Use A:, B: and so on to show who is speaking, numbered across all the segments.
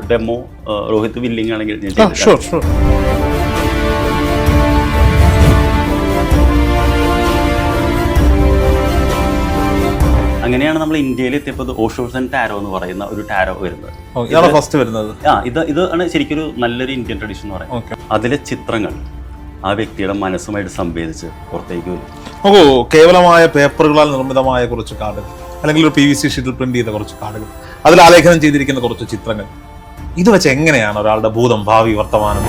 A: Demo Rohit willing ആണെങ്കിൽ ഞാൻ ചെയ്തു. അങ്ങനെയാണ് നമ്മൾ ഇന്ത്യയിൽ എത്തിയപ്പോൾ ഓഷോസൻ ടാരോ എന്ന് പറയുന്ന ഒരു ടാരോ വരുന്നത്. ഇത് ആണ് ശരിക്കൊരു നല്ലൊരു ഇന്ത്യൻ ട്രഡീഷൻ എന്ന് പറയുന്നത്. അതിലെ ചിത്രങ്ങൾ ആ വ്യക്തിയുടെ മനസ്സുമായിട്ട് സംവേദിച്ച് പുറത്തേക്ക് വരും.
B: കേവലമായ പേപ്പറുകളാൽ നിർമ്മിതമായ കുറച്ച് കാർഡുകൾ, അല്ലെങ്കിൽ ഒരു PVC ഷീറ്റിൽ പ്രിന്റ് ചെയ്ത കുറച്ച് കാർഡുകൾ, അതിൽ ആലേഖനം ചെയ്തിരിക്കുന്ന കുറച്ച് ചിത്രങ്ങൾ, ഇത് വെച്ച് എങ്ങനെയാണ് ഒരാളുടെ ഭൂതം, ഭാവി, വർത്തമാനം?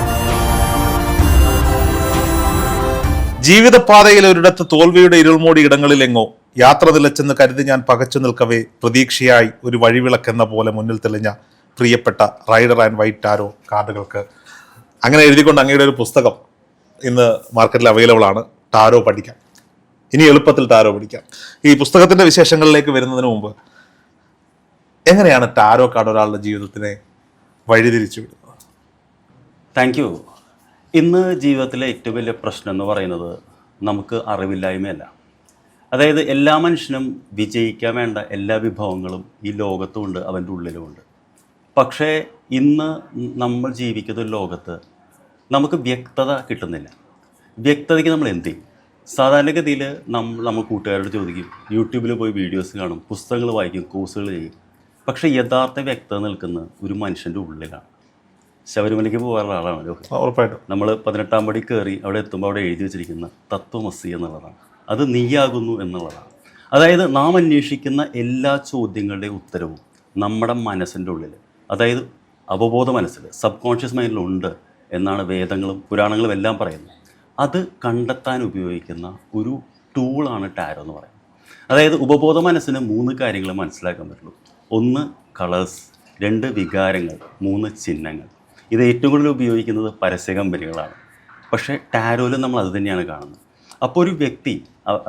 B: ജീവിതപാതയിൽ ഒരിടത്ത് തോൽവിയുടെ ഇരുൾമൂടി ഇടങ്ങളിലെങ്ങോ യാത്ര നിലച്ചെന്ന് കരുതി ഞാൻ പകച്ചു നിൽക്കവേ പ്രതീക്ഷയായി ഒരു വഴിവിളക്കെന്ന പോലെ മുന്നിൽ തെളിഞ്ഞ പ്രിയപ്പെട്ട റൈഡർ ആൻഡ് വൈറ്റ് ടാരോ കാർഡുകൾക്ക്. അങ്ങനെ എഴുതിക്കൊണ്ട് അങ്ങയുടെ ഒരു പുസ്തകം ഇന്ന് മാർക്കറ്റിൽ അവൈലബിൾ ആണ്. ടാരോ പഠിക്കാം, ഇനി എളുപ്പത്തിൽ ടാരോ പഠിക്കാം. ഈ പുസ്തകത്തിന്റെ വിശേഷങ്ങളിലേക്ക് വരുന്നതിന് മുമ്പ് എങ്ങനെയാണ് ടാരോ കാർഡ് ഒരാളുടെ ജീവിതത്തിനെ വഴിതിരിച്ചു വിടുന്നത്?
A: Thank you. ഇന്ന് ജീവിതത്തിലെ ഏറ്റവും വലിയ പ്രശ്നം എന്ന് പറയുന്നത് നമുക്ക് അറിവില്ലായ്മയല്ല. അതായത് എല്ലാ മനുഷ്യനും വിജയിക്കാൻ വേണ്ട എല്ലാ വിഭവങ്ങളും ഈ ലോകത്തുമുണ്ട്, അവൻ്റെ ഉള്ളിലുമുണ്ട്. പക്ഷേ ഇന്ന് നമ്മൾ ജീവിക്കുന്ന ഒരു ലോകത്ത് നമുക്ക് വ്യക്തത കിട്ടുന്നില്ല. വ്യക്തതയ്ക്ക് നമ്മൾ എന്ത് ചെയ്യും? സാധാരണഗതിയിൽ നമ്മൾ കൂട്ടുകാരോട് ചോദിക്കും, യൂട്യൂബിൽ പോയി വീഡിയോസ് കാണും, പുസ്തകങ്ങൾ വായിക്കും, കോഴ്സുകൾ ചെയ്യും. പക്ഷേ യഥാർത്ഥ വ്യക്തത നിൽക്കുന്ന ഒരു മനുഷ്യൻ്റെ ഉള്ളിലാണ്. ശബരിമലയ്ക്ക് പോകാറുള്ള ആളാണ്
B: ഉറപ്പായിട്ടും.
A: നമ്മൾ 18-ാം പടി കയറി അവിടെ എത്തുമ്പോൾ അവിടെ എഴുതി വെച്ചിരിക്കുന്ന തത്വമസി എന്നുള്ളതാണ്. അത് നീയാകുന്നു എന്നുള്ളതാണ്. അതായത് നാം അന്വേഷിക്കുന്ന എല്ലാ ചോദ്യങ്ങളുടെയും ഉത്തരവും നമ്മുടെ മനസ്സിൻ്റെ ഉള്ളിൽ, അതായത് അവബോധ മനസ്സിൽ, സബ് കോൺഷ്യസ് മൈൻഡിലുണ്ട് എന്നാണ് വേദങ്ങളും പുരാണങ്ങളും എല്ലാം പറയുന്നത്. അത് കണ്ടെത്താൻ ഉപയോഗിക്കുന്ന ഒരു ടൂളാണ് ടാരോ എന്ന് പറയുന്നത്. അതായത് ഉപബോധ മനസ്സിന് 3 കാര്യങ്ങൾ മനസ്സിലാക്കാൻ പറ്റുള്ളൂ. 1 കളേഴ്സ്, 2 വികാരങ്ങൾ, 3 ചിഹ്നങ്ങൾ. ഇത് ഏറ്റവും കൂടുതൽ ഉപയോഗിക്കുന്നത് പരസ്യ കമ്പനികളാണ്. പക്ഷേ ടാരോയിൽ നമ്മൾ അത് തന്നെയാണ് കാണുന്നത്. അപ്പോൾ ഒരു വ്യക്തി,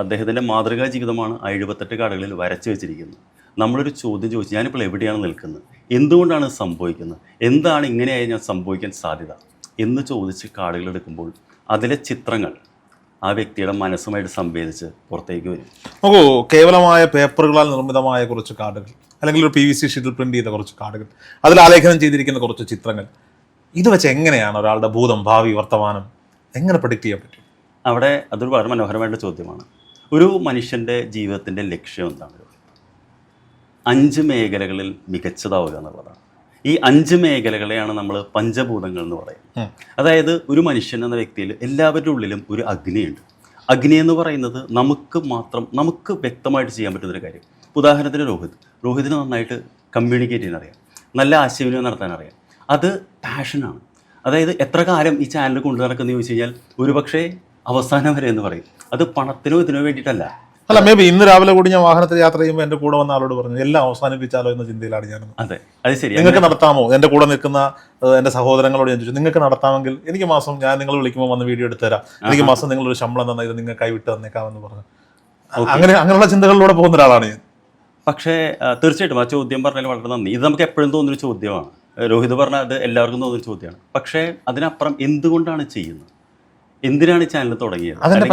A: അദ്ദേഹത്തിൻ്റെ മാതൃകാ ജീവിതമാണ് 78 കാർഡുകളിൽ വരച്ചു വെച്ചിരിക്കുന്നത്. നമ്മളൊരു ചോദ്യം ചോദിച്ചു, ഞാനിപ്പോൾ എവിടെയാണ് നിൽക്കുന്നത്, എന്തുകൊണ്ടാണ് സംഭവിക്കുന്നത്, എന്താണ് ഇങ്ങനെയായി ഞാൻ സംഭവിക്കാൻ സാധ്യത എന്ന് ചോദിച്ച് കാർഡുകൾ എടുക്കുമ്പോൾ അതിലെ ചിത്രങ്ങൾ ആ വ്യക്തിയുടെ മനസ്സുമായിട്ട് സംവേദിച്ച് പുറത്തേക്ക് വരും.
B: കേവലമായ പേപ്പറുകളാൽ നിർമ്മിതമായ കുറച്ച് കാർഡുകൾ, അല്ലെങ്കിൽ ഒരു PVC ഷീറ്റിൽ പ്രിന്റ് ചെയ്ത കുറച്ച് കാർഡുകൾ, അതിൽ ആലേഖനം ചെയ്തിരിക്കുന്ന കുറച്ച് ചിത്രങ്ങൾ, ഇത് വെച്ച് എങ്ങനെയാണ് ഒരാളുടെ ഭൂതം, ഭാവി, വർത്തമാനം എങ്ങനെ പ്രഡിക്റ്റ് ചെയ്യാൻ പറ്റും?
A: അവിടെ അതൊരു വളരെ മനോഹരമായിട്ട് ചോദ്യമാണ്. ഒരു മനുഷ്യൻ്റെ ജീവിതത്തിൻ്റെ ലക്ഷ്യം എന്താണ്? 5 മേഖലകളിൽ മികച്ചതാവുക എന്നുള്ളതാണ്. ഈ 5 മേഖലകളെയാണ് നമ്മൾ പഞ്ചഭൂതങ്ങൾ എന്ന് പറയുന്നത്. അതായത് ഒരു മനുഷ്യൻ എന്ന വ്യക്തിയിൽ എല്ലാവരുടെ ഉള്ളിലും ഒരു അഗ്നിയുണ്ട്. അഗ്നി എന്ന് പറയുന്നത് നമുക്ക് വ്യക്തമായിട്ട് ചെയ്യാൻ പറ്റുന്നൊരു കാര്യം. ഉദാഹരണത്തിന് രോഹിതിന് നന്നായിട്ട് കമ്മ്യൂണിക്കേറ്റ് ചെയ്യാൻ അറിയാം, നല്ല ആശയവിനിമയം നടത്താൻ അറിയാം. അത് പാഷനാണ്. അതായത് എത്ര കാലം ഈ ചാനൽ കൊണ്ടു നടക്കുന്നത് ചോദിച്ചു കഴിഞ്ഞാൽ ഒരുപക്ഷെ അവസാനം വരെ എന്ന് പറയും. അത് പണത്തിനോ ഇതിനോ വേണ്ടിയിട്ടല്ല.
B: അല്ല, മേ ബി ഇന്ന് രാവിലെ കൂടി ഞാൻ വാഹനത്തിൽ യാത്ര ചെയ്യുമ്പോൾ എൻ്റെ കൂടെ വന്ന ആളോട് പറഞ്ഞു, എല്ലാം അവസാനിപ്പിച്ചാലോ എന്ന ചിന്തയിലാണ് ഞാൻ.
A: അതെ, അത് ശരി.
B: നിങ്ങൾക്ക് നടത്താമോ? എൻ്റെ കൂടെ നിൽക്കുന്ന എൻ്റെ സഹോദരങ്ങളോട് ഞാൻ ചോദിച്ചു, നിങ്ങൾക്ക് നടത്താമെങ്കിൽ എനിക്ക് മാസം ഞാൻ നിങ്ങൾ വിളിക്കുമ്പോൾ വന്ന് വീഡിയോ എടുത്തു തരാം, എനിക്ക് മാസം നിങ്ങളൊരു ശമ്പളം തന്നാൽ ഇത് നിങ്ങൾക്കായി വിട്ട് തന്നേക്കാമെന്ന് പറഞ്ഞു. അങ്ങനെയുള്ള ചിന്തകളിലൂടെ പോകുന്ന ഒരാളാണ് ഞാൻ.
A: പക്ഷേ തീർച്ചയായിട്ടും ആ ചോദ്യം പറഞ്ഞാൽ വളരെ നന്ദി. ഇത് നമുക്ക് എപ്പോഴും തോന്നുന്നൊരു ചോദ്യമാണ്. രോഹിത് പറഞ്ഞാൽ അത് എല്ലാവർക്കും തോന്നുന്നൊരു ചോദ്യമാണ്. പക്ഷേ അതിനപ്പുറം എന്തുകൊണ്ടാണ് ചെയ്യുന്നത്, എന്തിനാണ് ഈ ചാനൽ തുടങ്ങിയത്?
B: അതിൻ്റെ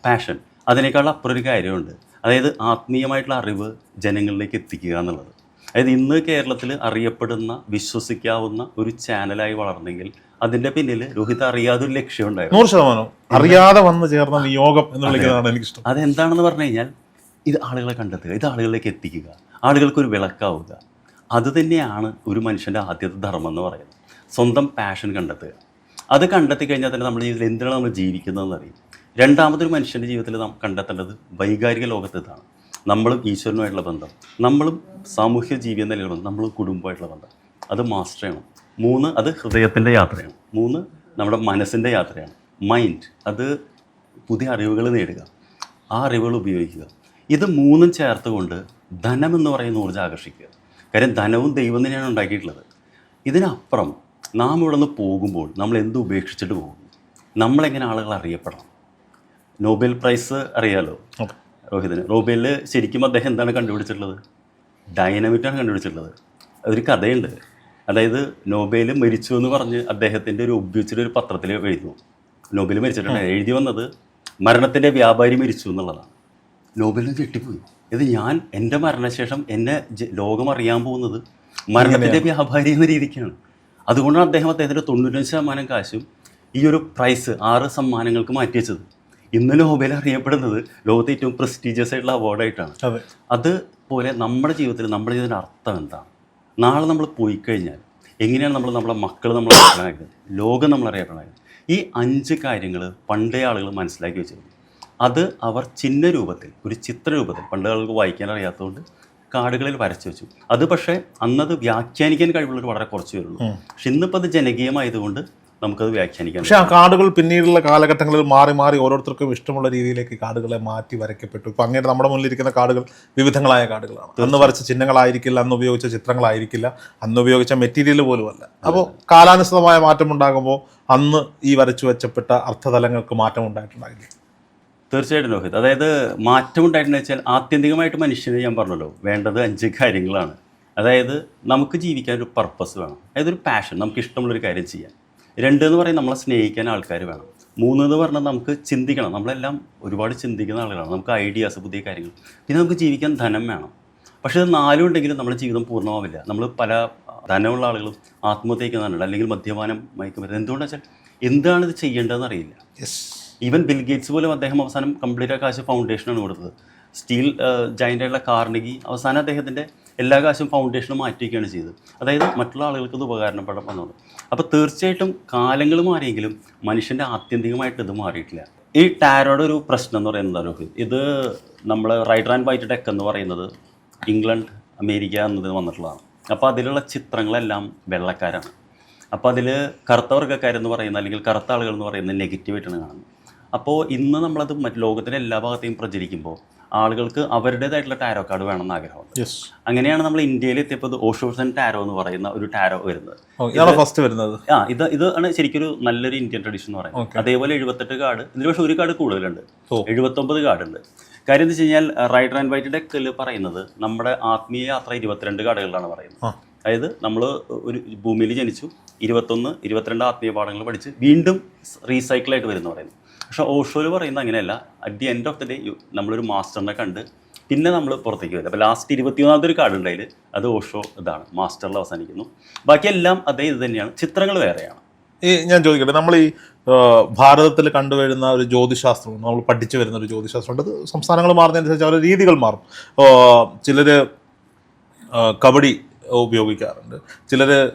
B: പാഷൻ.
A: അതിനേക്കാൾ അപ്പുറം ഒരു കാര്യമുണ്ട്. അതായത് ആത്മീയമായിട്ടുള്ള അറിവ് ജനങ്ങളിലേക്ക് എത്തിക്കുക എന്നുള്ളത്. അതായത് ഇന്ന് കേരളത്തിൽ അറിയപ്പെടുന്ന, വിശ്വസിക്കാവുന്ന ഒരു ചാനലായി വളർന്നെങ്കിൽ അതിൻ്റെ പിന്നിൽ രോഹിത് അറിയാതെ ഒരു ലക്ഷ്യം ഉണ്ടായിരുന്നു.
B: 100% അറിയാതെ വന്നു ചേർന്ന നിയോഗം എന്ന് വിളിക്കുന്നതാണ് എനിക്കിഷ്ടം.
A: അതെന്താണെന്ന് പറഞ്ഞു കഴിഞ്ഞാൽ ഇത് ആളുകളെ കണ്ടെത്തുക, ഇത് ആളുകളിലേക്ക് എത്തിക്കുക, ആളുകൾക്കൊരു വിളക്കാവുക. അത് തന്നെയാണ് ഒരു മനുഷ്യൻ്റെ ആദ്യത്തെ ധർമ്മം എന്ന് പറയുന്നത്. സ്വന്തം പാഷൻ കണ്ടെത്തുക. അത് കണ്ടെത്തി കഴിഞ്ഞാൽ തന്നെ നമ്മുടെ ജീവിതത്തിൽ എന്തിനാണ് നമ്മൾ ജീവിക്കുന്നതെന്ന് അറിയും. രണ്ടാമതൊരു മനുഷ്യൻ്റെ ജീവിതത്തിൽ നാം കണ്ടെത്തേണ്ടത് വൈകാരിക ലോകത്താണ്. നമ്മളും ഈശ്വരനുമായിട്ടുള്ള ബന്ധം, നമ്മളും സാമൂഹ്യ ജീവി എന്ന നിലയിലുള്ള ബന്ധം, നമ്മളും കുടുംബമായിട്ടുള്ള ബന്ധം, അത് മാസ്റ്റർ ചെയ്യണം. 3 അത് ഹൃദയത്തിൻ്റെ യാത്രയാണ്. 3 നമ്മുടെ മനസ്സിൻ്റെ യാത്രയാണ്. മൈൻഡ്, അത് പുതിയ അറിവുകൾ നേടുക, ആ അറിവുകൾ ഉപയോഗിക്കുക. ഇത് 3 ചേർത്തുകൊണ്ട് ധനം എന്ന് പറയുന്ന ഊർജ്ജം ആകർഷിക്കുക. കാര്യം ധനവും ദൈവം തന്നെയാണ് ഉണ്ടാക്കിയിട്ടുള്ളത്. ഇതിനപ്പുറം നാം ഇവിടെ നിന്ന് പോകുമ്പോൾ നമ്മൾ എന്ത് ഉപേക്ഷിച്ചിട്ട് പോകും? നമ്മളെങ്ങനെ ആളുകൾ അറിയപ്പെടണം? നോബൽ പ്രൈസ് അറിയാലോ രോഹിതിന്. നോബലിൽ ശരിക്കും അദ്ദേഹം എന്താണ് കണ്ടുപിടിച്ചിട്ടുള്ളത്? ഡൈനമിറ്റാണ് കണ്ടുപിടിച്ചിട്ടുള്ളത്. അതൊരു കഥയുണ്ട്. അതായത് നോബൽ മരിച്ചു എന്ന് പറഞ്ഞ് അദ്ദേഹത്തിൻ്റെ ഒരു ഒബ്യൂച്ചറി ഒരു പത്രത്തിൽ എഴുതുന്നു. നോബൽ മരിച്ചിട്ടുണ്ട്. എഴുതി വന്നത് മരണത്തിൻ്റെ വ്യാപാരി മരിച്ചു എന്നുള്ളതാണ്. നോബലിന് ഞെട്ടിപ്പോയി. ഇത് എൻ്റെ മരണശേഷം എന്നെ ലോകം അറിയാൻ പോകുന്നത് മരണത്തിൻ്റെ വ്യാപാരി എന്ന രീതിക്കാണ്. അതുകൊണ്ടാണ് അദ്ദേഹത്തിൻ്റെ 95% കാശും ഈ ഒരു പ്രൈസ് 6 സമ്മാനങ്ങൾക്ക് മാറ്റി വെച്ചത്. ഇന്ന് നോബൽ അറിയപ്പെടുന്നത് ലോകത്തെ ഏറ്റവും പ്രസ്റ്റീജിയസ് ആയിട്ടുള്ള അവാർഡായിട്ടാണ്. അതുപോലെ നമ്മുടെ ജീവിതത്തിൻ്റെ അർത്ഥം എന്താണ്? നാളെ നമ്മൾ പോയി കഴിഞ്ഞാൽ എങ്ങനെയാണ് നമ്മുടെ മക്കൾ നമ്മൾ അറിയപ്പെടാനായത്, ലോകം നമ്മൾ അറിയപ്പെടാനായത്? ഈ 5 കാര്യങ്ങൾ പണ്ടേ ആളുകൾ മനസ്സിലാക്കി വെച്ചിരുന്നു. അത് അവർ ചിഹ്ന രൂപത്തിൽ, ഒരു ചിത്രരൂപത്തിൽ, പണ്ട് ആളുകൾക്ക് വായിക്കാൻ അറിയാത്തതുകൊണ്ട് കാർഡുകളിൽ വരച്ചു വെച്ചു. അത് പക്ഷേ അന്നത് വ്യാഖ്യാനിക്കാൻ കഴിവുള്ളവർ വളരെ കുറച്ച് പേരുള്ളൂ. പക്ഷെ ഇന്നിപ്പോൾ അത് ജനകീയമായതുകൊണ്ട് നമുക്കത് വ്യാഖ്യാനിക്കാം.
B: പക്ഷേ ആ കാർഡുകൾ പിന്നീടുള്ള കാലഘട്ടങ്ങളിൽ മാറി മാറി ഓരോരുത്തർക്കും ഇഷ്ടമുള്ള രീതിയിലേക്ക് കാർഡുകളെ മാറ്റി വരയ്ക്കപ്പെട്ടു. ഇപ്പം അങ്ങനെ നമ്മുടെ മുന്നിലിരിക്കുന്ന കാർഡുകൾ വിവിധങ്ങളായ കാർഡുകളാണ്. അന്ന് വരച്ച ചിഹ്നങ്ങളായിരിക്കില്ല, അന്ന് ഉപയോഗിച്ച ചിത്രങ്ങളായിരിക്കില്ല, അന്ന് ഉപയോഗിച്ച മെറ്റീരിയൽ പോലുമല്ല. അപ്പോൾ കാലാനുസൃതമായ മാറ്റം ഉണ്ടാകുമ്പോൾ അന്ന് ഈ വരച്ചു വെച്ചപ്പെട്ട അർത്ഥതലങ്ങൾക്ക് മാറ്റം ഉണ്ടായിട്ടുണ്ടാകില്ല.
A: തീർച്ചയായിട്ടും രോഹിത്. അതായത് മാറ്റം ഉണ്ടായിട്ടുണ്ടെന്ന് വെച്ചാൽ ആത്യന്തികമായിട്ട് മനുഷ്യന്, ഞാൻ പറഞ്ഞല്ലോ, വേണ്ടത് 5 കാര്യങ്ങളാണ്. അതായത് നമുക്ക് ജീവിക്കാൻ ഒരു പർപ്പസ് വേണം, അതായത് ഒരു പാഷൻ, നമുക്ക് ഇഷ്ടമുള്ളൊരു കാര്യം ചെയ്യാൻ. 2 എന്ന് പറയുന്നത് നമ്മളെ സ്നേഹിക്കാൻ ആൾക്കാർ വേണം. 3 എന്ന് പറഞ്ഞാൽ നമുക്ക് ചിന്തിക്കണം, നമ്മളെല്ലാം ഒരുപാട് ചിന്തിക്കുന്ന ആളുകളാണ്, നമുക്ക് ഐഡിയാസ്, പുതിയ കാര്യങ്ങൾ. പിന്നെ നമുക്ക് ജീവിക്കാൻ ധനം വേണം. പക്ഷേ ഇത് 4 ഉണ്ടെങ്കിലും നമ്മുടെ ജീവിതം പൂർണ്ണമാവില്ല. നമ്മൾ പല ധനമുള്ള ആളുകളും ആത്മഹത്യയ്ക്ക് തന്നെയുണ്ട്, അല്ലെങ്കിൽ മദ്യപാനം, മയക്കുമരുന്ന്. എന്തുകൊണ്ടെന്ന് വെച്ചാൽ എന്താണ് ഇത് ചെയ്യേണ്ടതെന്ന് അറിയില്ല. ഈവൻ ബിൽ ഗേറ്റ്സ് പോലും അദ്ദേഹം അവസാനം കംപ്ലീറ്റ് കാശ് ഫൗണ്ടേഷനാണ് കൊടുത്തത്. സ്റ്റീൽ ജയൻ്റായിട്ടുള്ള കാർണഗി അവസാനം അദ്ദേഹത്തിൻ്റെ എല്ലാ കാശും ഫൗണ്ടേഷനും മാറ്റിവെക്കുകയാണ് ചെയ്തത്. അതായത് മറ്റുള്ള ആളുകൾക്ക് ഇത് ഉപകാരപ്പെടാൻ വന്നത്. അപ്പോൾ തീർച്ചയായിട്ടും കാലങ്ങൾ മാറിയെങ്കിലും മനുഷ്യൻ്റെ ആത്യന്തികമായിട്ട് ഇത് മാറിയിട്ടില്ല. ഈ ടാരോയുടെ ഒരു പ്രശ്നം എന്ന് പറയുന്നത് രോഹിത്, ഇത് നമ്മൾ റൈഡർ ആൻഡ് വൈറ്റ് ഡെക്ക് എന്ന് പറയുന്നത് ഇംഗ്ലണ്ട്, അമേരിക്ക എന്നതിന് വന്നിട്ടുള്ളതാണ്. അപ്പോൾ അതിലുള്ള ചിത്രങ്ങളെല്ലാം വെള്ളക്കാരാണ്. അപ്പോൾ അതിൽ കറുത്ത വർഗ്ഗക്കാരെന്ന് പറയുന്ന, അല്ലെങ്കിൽ കറുത്ത ആളുകൾ എന്ന് പറയുന്നത് നെഗറ്റീവായിട്ടാണ് കാണുന്നത്. അപ്പോൾ ഇന്ന് നമ്മളത് മറ്റ് ലോകത്തിൻ്റെ എല്ലാ ഭാഗത്തെയും പ്രചരിക്കുമ്പോൾ ആളുകൾക്ക് അവരുടേതായിട്ടുള്ള ടാരോ കാർഡ് വേണമെന്ന് ആഗ്രഹമുണ്ട്. അങ്ങനെയാണ് നമ്മൾ ഇന്ത്യയിൽ എത്തിയപ്പോൾ ഓഷോസൻ ടാരോ എന്ന് പറയുന്ന ഒരു ടാരോ വരുന്നത്.
B: ഫസ്റ്റ് വരുന്നത്
A: ഇത് ആണ് ശരിക്കൊരു നല്ലൊരു ഇന്ത്യൻ ട്രഡീഷൻ എന്ന് പറയുന്നത്. അതേപോലെ 78 കാർഡ്, ഇതിൽ പക്ഷേ ഒരു കാർഡ് കൂടുതലുണ്ട്, 79 കാർഡ് ഉണ്ട്. കാര്യം എന്താ വെച്ച് കഴിഞ്ഞാൽ റൈഡർ ആൻഡ് വൈറ്റ് ഡെക്കിൽ പറയുന്നത് നമ്മുടെ ആത്മീയ യാത്ര 22 കാർഡുകളിലാണ് പറയുന്നത്. അതായത് നമ്മൾ ഒരു ഭൂമിയിൽ ജനിച്ചു, 21, 22 ആത്മീയ പാഠങ്ങൾ പഠിച്ച് വീണ്ടും റീസൈക്കിളായിട്ട് വരുമെന്ന് പറയുന്നു. പക്ഷേ ഓഷോയിൽ പറയുന്നത് അങ്ങനെയല്ല. At the end of the day നമ്മളൊരു മാസ്റ്ററിനെ കണ്ട് പിന്നെ നമ്മൾ പുറത്തേക്ക് വരും. അപ്പോൾ ലാസ്റ്റ് 21ാമതൊരു കാർഡ് ഉണ്ടായാൽ അത് ഓഷോ ഇതാണ്, മാസ്റ്ററിൽ അവസാനിക്കുന്നു. ബാക്കിയെല്ലാം അതേ ഇത് തന്നെയാണ്, ചിത്രങ്ങൾ വേറെയാണ്.
B: ഞാൻ ചോദിക്കട്ടെ, നമ്മൾ ഈ ഭാരതത്തിൽ കണ്ടുവരുന്ന ഒരു ജ്യോതിശാസ്ത്രം, നമ്മൾ പഠിച്ചു വരുന്ന ഒരു ജ്യോതിശാസ്ത്രമുണ്ട്. അത് സംസ്ഥാനങ്ങൾ മാറുന്നതനുസരിച്ച് അവരുടെ രീതികൾ മാറും. ചിലർ കബഡി ഉപയോഗിക്കാറുണ്ട്, ചിലർ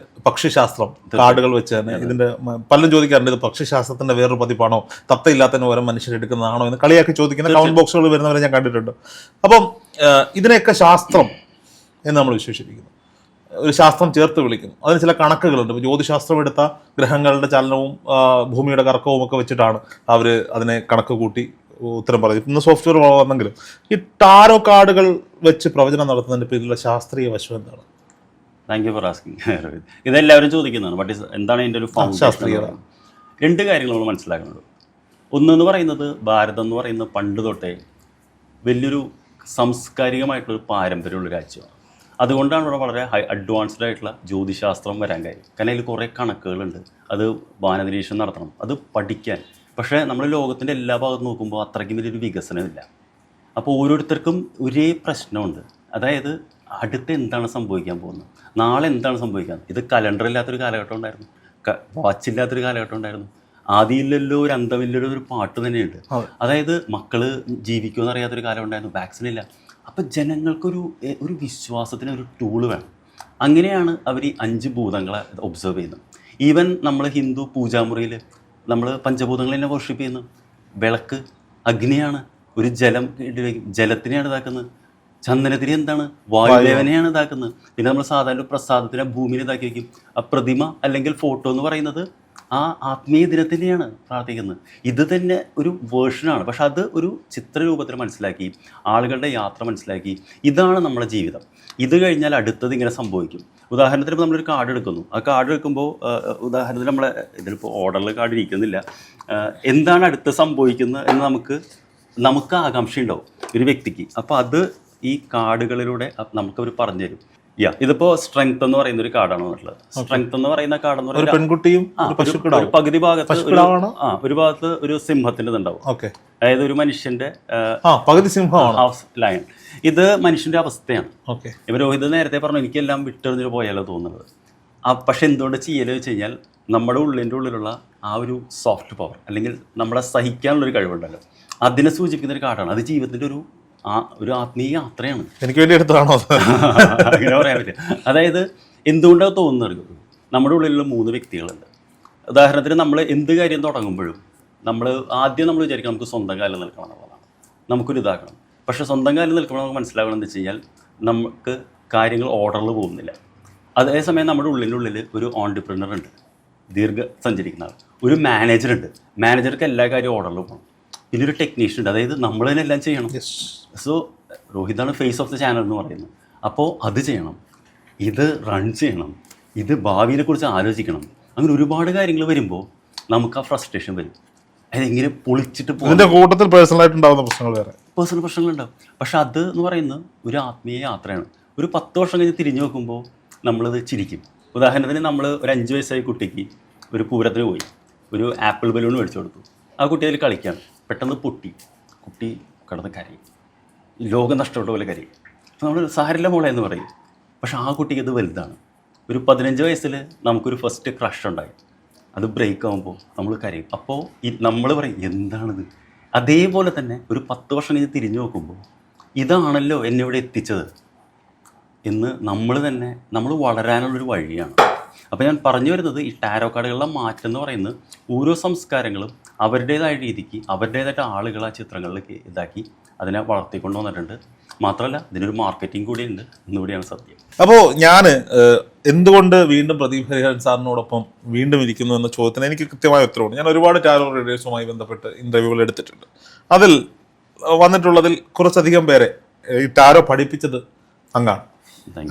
B: പക്ഷിശാസ്ത്രം കാർഡുകൾ വെച്ച് തന്നെ. ഇതിൻ്റെ പലരും ചോദിക്കാറുണ്ട്, ഇത് പക്ഷിശാസ്ത്രത്തിൻ്റെ വേറൊരു പതിപ്പാണോ, തത്തയില്ലാത്തതിന് ഓരോ മനുഷ്യരെടുക്കുന്നതാണോ എന്ന് കളിയാക്കി ചോദിക്കുന്ന കമന്റ് ബോക്സുകൾ വരുന്നവരെ ഞാൻ കണ്ടിട്ടുണ്ട്. അപ്പം ഇതിനെയൊക്കെ ശാസ്ത്രം എന്ന് നമ്മൾ വിശേഷിപ്പിക്കുന്നു, ഒരു ശാസ്ത്രം ചേർത്ത് വിളിക്കുന്നു. അതിന് ചില കണക്കുകളുണ്ട്. ഇപ്പോൾ ജ്യോതിശാസ്ത്രം എടുത്ത ഗ്രഹങ്ങളുടെ ചലനവും ഭൂമിയുടെ കറക്കവും ഒക്കെ വെച്ചിട്ടാണ് അവർ അതിനെ കണക്ക് കൂട്ടി ഉത്തരം പറയും. ഇന്ന് സോഫ്റ്റ്വെയർ വന്നെങ്കിലും ഈ ടാരോ കാർഡുകൾ വെച്ച് പ്രവചനം നടത്തുന്നതിൻ്റെ പേരിലുള്ള ശാസ്ത്രീയ വശം എന്താണ്?
A: Thank you for asking Rohit. ഇതെല്ലാവരും ചോദിക്കുന്നതാണ്. എന്താണ് ഇതിൻ്റെ ഒരു
B: ശാസ്ത്രീയത?
A: 2 കാര്യങ്ങൾ നമ്മൾ മനസ്സിലാക്കുന്നത്. ഒന്നെന്ന് പറയുന്നത്, ഭാരതം എന്ന് പറയുന്നത് പണ്ട് തൊട്ടേ വലിയൊരു സാംസ്കാരികമായിട്ടുള്ളൊരു പാരമ്പര്യമുള്ള രാജ്യമാണ്. അതുകൊണ്ടാണ് ഇവിടെ വളരെ അഡ്വാൻസ്ഡ് ആയിട്ടുള്ള ജ്യോതിശാസ്ത്രം വരാൻ കാര്യം. കാരണം അതിൽ കുറേ കണക്കുകളുണ്ട്, അത് വാനനിരീക്ഷണം നടത്തണം, അത് പഠിക്കാൻ. പക്ഷേ നമ്മൾ ലോകത്തിൻ്റെ എല്ലാ ഭാഗത്തും നോക്കുമ്പോൾ അത്രയ്ക്കും വലിയൊരു വികസനമില്ല. അപ്പോൾ ഓരോരുത്തർക്കും ഒരേ പ്രശ്നമുണ്ട്. അതായത് അടുത്ത് എന്താണ് സംഭവിക്കാൻ പോകുന്നത്, നാളെ എന്താണ് സംഭവിക്കാൻ. ഇത് കലണ്ടർ ഇല്ലാത്തൊരു കാലഘട്ടം ഉണ്ടായിരുന്നു, വാച്ചില്ലാത്തൊരു കാലഘട്ടം ഉണ്ടായിരുന്നു. ആദിയില്ലല്ലോ ഒരു അന്തമില്ലല്ലോ ഒരു പാട്ട് തന്നെയുണ്ട്. അതായത് മക്കള് ജീവിക്കുമെന്ന് അറിയാത്തൊരു കാലം ഉണ്ടായിരുന്നു, വാക്സിൻ ഇല്ല. അപ്പം ജനങ്ങൾക്കൊരു വിശ്വാസത്തിന് ഒരു ടൂള് വേണം. അങ്ങനെയാണ് അവർ ഈ 5 ഭൂതങ്ങളെ ഒബ്സർവ് ചെയ്യുന്നത്. ഈവൻ നമ്മൾ ഹിന്ദു പൂജാമുറിയിൽ നമ്മൾ പഞ്ചഭൂതങ്ങളെ തന്നെ വർഷിപ്പ് ചെയ്യുന്നു. വിളക്ക് അഗ്നിയാണ്, ഒരു ജലത്തിനെയാണ് ഇതാക്കുന്നത്. ചന്ദനത്തിരി എന്താണ്, വായുദേവനെയാണ് ഇതാക്കുന്നത്. പിന്നെ നമ്മൾ സാധാരണ പ്രസാദത്തിനെ ഭൂമിയിൽ ഇതാക്കി വയ്ക്കും. ആ പ്രതിമ അല്ലെങ്കിൽ ഫോട്ടോ എന്ന് പറയുന്നത് ആ ആത്മീയ ദിനത്തിനെയാണ് പ്രാർത്ഥിക്കുന്നത്. ഇത് തന്നെ ഒരു വേർഷനാണ്, പക്ഷെ അത് ഒരു ചിത്രരൂപത്തിൽ മനസ്സിലാക്കി, ആളുകളുടെ യാത്ര മനസ്സിലാക്കി, ഇതാണ് നമ്മുടെ ജീവിതം. ഇത് കഴിഞ്ഞാൽ അടുത്തത് ഇങ്ങനെ സംഭവിക്കും. ഉദാഹരണത്തിന് ഇപ്പോൾ നമ്മളൊരു കാർഡ് എടുക്കുന്നു. ആ കാർഡ് എടുക്കുമ്പോൾ ഉദാഹരണത്തിന് നമ്മളെ ഇതിലിപ്പോൾ ഓർഡറിൽ കാർഡ് ഇരിക്കുന്നില്ല, എന്താണ് അടുത്ത് സംഭവിക്കുന്നത് എന്ന് നമുക്ക് ആകാംക്ഷ ഉണ്ടാവും ഒരു വ്യക്തിക്ക്. അപ്പോൾ അത് ഈ കാർഡുകളിലൂടെ നമുക്കവർ പറഞ്ഞുതരും. ഇതിപ്പോ സ്ട്രെങ്ത് എന്ന് പറയുന്ന ഒരു കാർഡാണ് വന്നിട്ടുള്ളത്. സ്ട്രെങ്ത് എന്ന് പറയുന്ന കാർഡ് എന്ന്
B: ഒരു
A: പറയുന്നത്
B: പെൺകുട്ടിയും
A: ഒരു പകുതി ഭാഗത്ത് ഒരു ഭാഗത്ത് ഒരു സിംഹത്തിന്റെ ഇതുണ്ടാവും. അതായത് ഒരു മനുഷ്യന്റെ
B: പകുതി സിംഹമാണ്
A: ലയൺ. ഇത് മനുഷ്യന്റെ അവസ്ഥയാണ്. ഇപ്പൊ രോഹിത് നേരത്തെ പറഞ്ഞു എനിക്കെല്ലാം വിട്ടെറിഞ്ഞിട്ട് പോയാലോ തോന്നുന്നത്. പക്ഷെ എന്തുകൊണ്ട് ചെയ്യല് വെച്ച് കഴിഞ്ഞാൽ നമ്മുടെ ഉള്ളിലുള്ള ആ ഒരു സോഫ്റ്റ് പവർ അല്ലെങ്കിൽ നമ്മുടെ സഹിക്കാനുള്ളൊരു കഴിവുണ്ടല്ലോ, അതിനെ സൂചിപ്പിക്കുന്ന ഒരു കാർഡാണ്. അത് ജീവിതത്തിന്റെ ഒരു ആത്മീയ യാത്രയാണ്.
B: എനിക്ക് വേണ്ടി എടുത്തതാണോ?
A: അങ്ങനെ പറയാൻ പറ്റില്ല. അതായത് എന്തുകൊണ്ടാണ് തോന്നുന്നത്, നമ്മുടെ ഉള്ളിലുള്ള 3 വ്യക്തികളുണ്ട്. ഉദാഹരണത്തിന് നമ്മൾ എന്ത് കാര്യം തുടങ്ങുമ്പോഴും നമ്മൾ വിചാരിക്കണം നമുക്ക് സ്വന്തം കാലം നിൽക്കണം എന്നുള്ളതാണ്, നമുക്കൊരു ഇതാക്കണം. പക്ഷെ സ്വന്തം കാലം നിൽക്കുമ്പോൾ നമുക്ക് മനസ്സിലാവണം എന്ന് വെച്ച് കഴിഞ്ഞാൽ നമുക്ക് കാര്യങ്ങൾ ഓർഡറിൽ പോകുന്നില്ല. അതേസമയം നമ്മുടെ ഉള്ളിൽ ഒരു ഓൺട്രപ്രനർ ഉണ്ട്, സഞ്ചരിക്കുന്ന ആൾ, ഒരു മാനേജറുണ്ട്. മാനേജർക്ക് എല്ലാ കാര്യവും ഓർഡറിൽ പോകണം. പിന്നെ ഒരു ടെക്നീഷ്യൻ ഉണ്ട്, അതായത് നമ്മൾ തന്നെ എല്ലാം ചെയ്യണം. സോ രോഹിതാണ് ഫേസ് ഓഫ് ദ ചാനൽ എന്ന് പറയുന്നത്. അപ്പോൾ അത് ചെയ്യണം, ഇത് റൺ ചെയ്യണം, ഇത് ഭാവിയെക്കുറിച്ച് ആലോചിക്കണം. അങ്ങനെ ഒരുപാട് കാര്യങ്ങൾ വരുമ്പോൾ നമുക്ക് ആ ഫ്രസ്ട്രേഷൻ വരും. അതെങ്ങനെ പൊളിച്ചിട്ട് പോകും.
B: കൂട്ടത്തിൽ പേഴ്സണലായിട്ടുണ്ടാവുന്ന
A: പേഴ്സണൽ പ്രശ്നങ്ങളുണ്ടാവും. പക്ഷെ അത് എന്ന് പറയുന്നത് ഒരു ആത്മീയ യാത്രയാണ്. ഒരു 10 വർഷം കഴിഞ്ഞ് തിരിഞ്ഞു നോക്കുമ്പോൾ നമ്മളത് ചിരിക്കും. ഉദാഹരണത്തിന് നമ്മൾ ഒരു 5 വയസ്സായ കുട്ടിക്ക് ഒരു പൂരത്തിന് പോയി ഒരു ആപ്പിൾ ബലൂൺ മേടിച്ചു കൊടുത്തു. ആ കുട്ടി അതിൽ കളിക്കുകയാണ്, പെട്ടെന്ന് പൊട്ടി, കുട്ടി കിടന്ന് കരയും, ലോകം നഷ്ടപ്പെട്ട പോലെ കരയും. അപ്പോൾ നമ്മൾ സാരില്ല മോളെ എന്ന് പറയും. പക്ഷെ ആ കുട്ടിക്ക് അത് വലുതാണ്. ഒരു 15 വയസ്സിൽ നമുക്കൊരു ഫസ്റ്റ് ക്രഷ് ഉണ്ടായി, അത് ബ്രേക്ക് ആകുമ്പോൾ നമ്മൾ കരയും. അപ്പോൾ നമ്മൾ പറയും എന്താണിത്. അതേപോലെ തന്നെ ഒരു 10 വർഷം കഴിഞ്ഞ് തിരിഞ്ഞു നോക്കുമ്പോൾ ഇതാണല്ലോ എന്നെ ഇവിടെ എത്തിച്ചത് എന്ന് നമ്മൾ വളരാനുള്ളൊരു വഴിയാണ്. അപ്പോൾ ഞാൻ പറഞ്ഞു വരുന്നത് ഈ ടാരോ കാർഡുകളുടെ മാറ്റം എന്ന് പറയുന്നത് ഓരോ സംസ്കാരങ്ങളും അവരുടേതായ രീതിക്ക് അവരുടേതായിട്ട് ആളുകൾ ആ ചിത്രങ്ങളിലേക്ക് ഇതാക്കി അതിനെ വളർത്തിക്കൊണ്ട് വന്നിട്ടുണ്ട്. മാത്രമല്ല ഇതിനൊരു മാർക്കറ്റിംഗ് കൂടിയുണ്ട് എന്നുകൂടിയാണ് സത്യം.
B: അപ്പോൾ ഞാൻ എന്തുകൊണ്ട് വീണ്ടും പ്രദീപ് ഹരിഹരൻ സാറിനോടൊപ്പം വീണ്ടും ഇരിക്കുന്നു എന്ന ചോദ്യത്തിന് എനിക്ക് കൃത്യമായ ഉത്തരവുണ്ട്. ഞാൻ ഒരുപാട് ടാരോ റീഡേഴ്സുമായി ബന്ധപ്പെട്ട് ഇൻ്റർവ്യൂകൾ എടുത്തിട്ടുണ്ട്. അതിൽ വന്നിട്ടുള്ളതിൽ കുറച്ചധികം പേരെ ഈ ടാരോ പഠിപ്പിച്ചത് അങ്ങാണ്,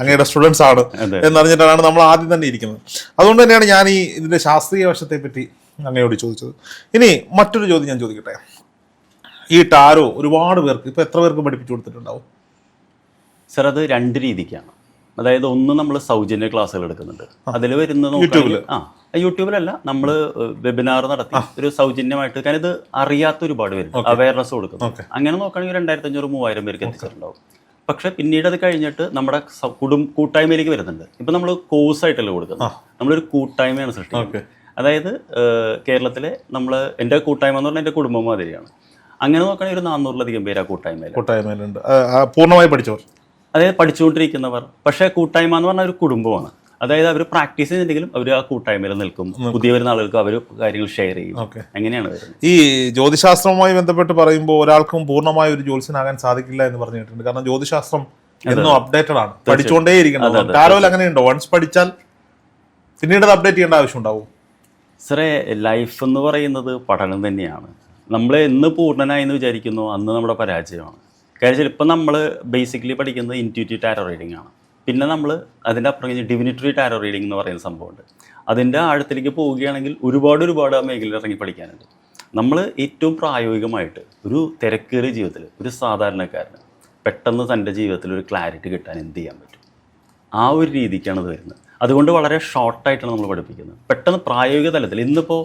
B: അങ്ങയുടെ സ്റ്റുഡൻസ് ആണ് എന്നറിഞ്ഞിട്ടാണ് നമ്മൾ ആദ്യം തന്നെ ഇരിക്കുന്നത്. അതുകൊണ്ട് തന്നെയാണ് ഞാൻ ഇതിന്റെ ശാസ്ത്രീയ വശത്തെ പറ്റി അങ്ങയോട് ചോദിച്ചത്. ഇനി മറ്റൊരു ചോദ്യം ഞാൻ ചോദിക്കട്ടെ. ഈ ടാരോ ഒരുപാട് പേർക്ക് ഇപ്പൊ എത്ര പേർക്ക് പഠിപ്പിച്ചു കൊടുത്തിട്ടുണ്ടാവും?
A: സർ, അത് 2 രീതിക്കാണ്. അതായത് ഒന്ന് നമ്മൾ സൗജന്യ ക്ലാസ്സുകൾ എടുക്കുന്നുണ്ട്. അതിൽ വരുന്നത് യൂട്യൂബിലല്ല, നമ്മൾ വെബിനാർ നടത്തി ഒരു സൗജന്യമായിട്ട്. കാരണം ഇത് അറിയാത്ത ഒരുപാട് പേര് അവയർനെസ് കൊടുക്കുന്നു. അങ്ങനെ നോക്കുകയാണെങ്കിൽ 2500-3000 പേർക്ക് എത്തിച്ചിട്ടുണ്ടാവും. പക്ഷെ പിന്നീട് അത് കഴിഞ്ഞിട്ട് നമ്മുടെ കൂട്ടായ്മയിലേക്ക് വരുന്നുണ്ട്. ഇപ്പം നമ്മൾ കോഴ്സായിട്ടല്ല കൊടുക്കുന്നത്, നമ്മളൊരു കൂട്ടായ്മയാണ് സൃഷ്ടിക്കുന്നത്. അതായത് കേരളത്തിലെ എൻ്റെ കൂട്ടായ്മ എന്ന് പറഞ്ഞാൽ എൻ്റെ കുടുംബം മാതിരിയാണ്. അങ്ങനെ നോക്കുകയാണെങ്കിൽ ഒരു 400-ലധികം പേര് ആ കൂട്ടായ്മയിലുണ്ട്.
B: പൂർണ്ണമായി പഠിച്ചവർ,
A: അതായത് പഠിച്ചുകൊണ്ടിരിക്കുന്നവർ. പക്ഷേ കൂട്ടായ്മ എന്ന് പറഞ്ഞാൽ ഒരു കുടുംബമാണ്. അതായത് അവർ പ്രാക്ടീസ് ചെയ്യുന്നുണ്ടെങ്കിലും അവർ ആ കൂട്ടായ്മയിൽ നിൽക്കും. പുതിയ വരുന്ന ആളുകൾക്ക് അവർ കാര്യങ്ങൾ ഷെയർ ചെയ്യും. അങ്ങനെയാണ് വരുന്നത്.
B: ഈ ജ്യോതിശാസ്ത്രവുമായി ബന്ധപ്പെട്ട് പറയുമ്പോൾ ഒരാൾക്കും പൂർണ്ണമായ ഒരു ജ്യോത്സ്യനാകാൻ സാധിക്കില്ല എന്ന് പറഞ്ഞിട്ടുണ്ട്. കാരണം ജ്യോതിശാസ്ത്രം എന്നും അപ്ഡേറ്റഡ് ആണ്, പഠിച്ചുകൊണ്ടേയിരിക്കണം. ടാരോയിൽ അങ്ങനെയുണ്ടോ? വൺസ് പഠിച്ചാൽ പിന്നീട് അത് അപ്ഡേറ്റ് ചെയ്യേണ്ട ആവശ്യം ഉണ്ടാവും?
A: സാറേ, ലൈഫ് എന്ന് പറയുന്നത് പഠനം തന്നെയാണ്. നമ്മൾ എന്ന് പൂർണ്ണനായി എന്ന് വിചാരിക്കുന്നു അന്ന് നമ്മുടെ പരാജയമാണ്. കാര്യം ഇപ്പം നമ്മൾ ബേസിക്കലി പഠിക്കുന്നത് ഇൻറ്റ്യൂറ്റീവ് ടാരോ റീഡിംഗ് ആണ്. പിന്നെ നമ്മൾ അതിൻ്റെ അപ്പുറം കഴിഞ്ഞ് ഡിവിനിറ്ററി ടാരോ റീഡിംഗ് എന്ന് പറയുന്ന സംഭവമുണ്ട്. അതിൻ്റെ ആഴത്തിലേക്ക് പോവുകയാണെങ്കിൽ ഒരുപാട് ആ മേഖലയിൽ ഇറങ്ങി പഠിക്കാനുണ്ട്. നമ്മൾ ഏറ്റവും പ്രായോഗികമായിട്ട് ഒരു തിരക്കേറിയ ജീവിതത്തിൽ ഒരു സാധാരണക്കാരന് പെട്ടെന്ന് തൻ്റെ ജീവിതത്തിൽ ഒരു ക്ലാരിറ്റി കിട്ടാൻ എന്ത് ചെയ്യാൻ പറ്റും, ആ ഒരു രീതിക്കാണ് ഇത് വരുന്നത്. അതുകൊണ്ട് വളരെ ഷോർട്ടായിട്ടാണ് നമ്മൾ പഠിപ്പിക്കുന്നത്. പെട്ടെന്ന് പ്രായോഗിക തലത്തിൽ ഇന്നിപ്പോൾ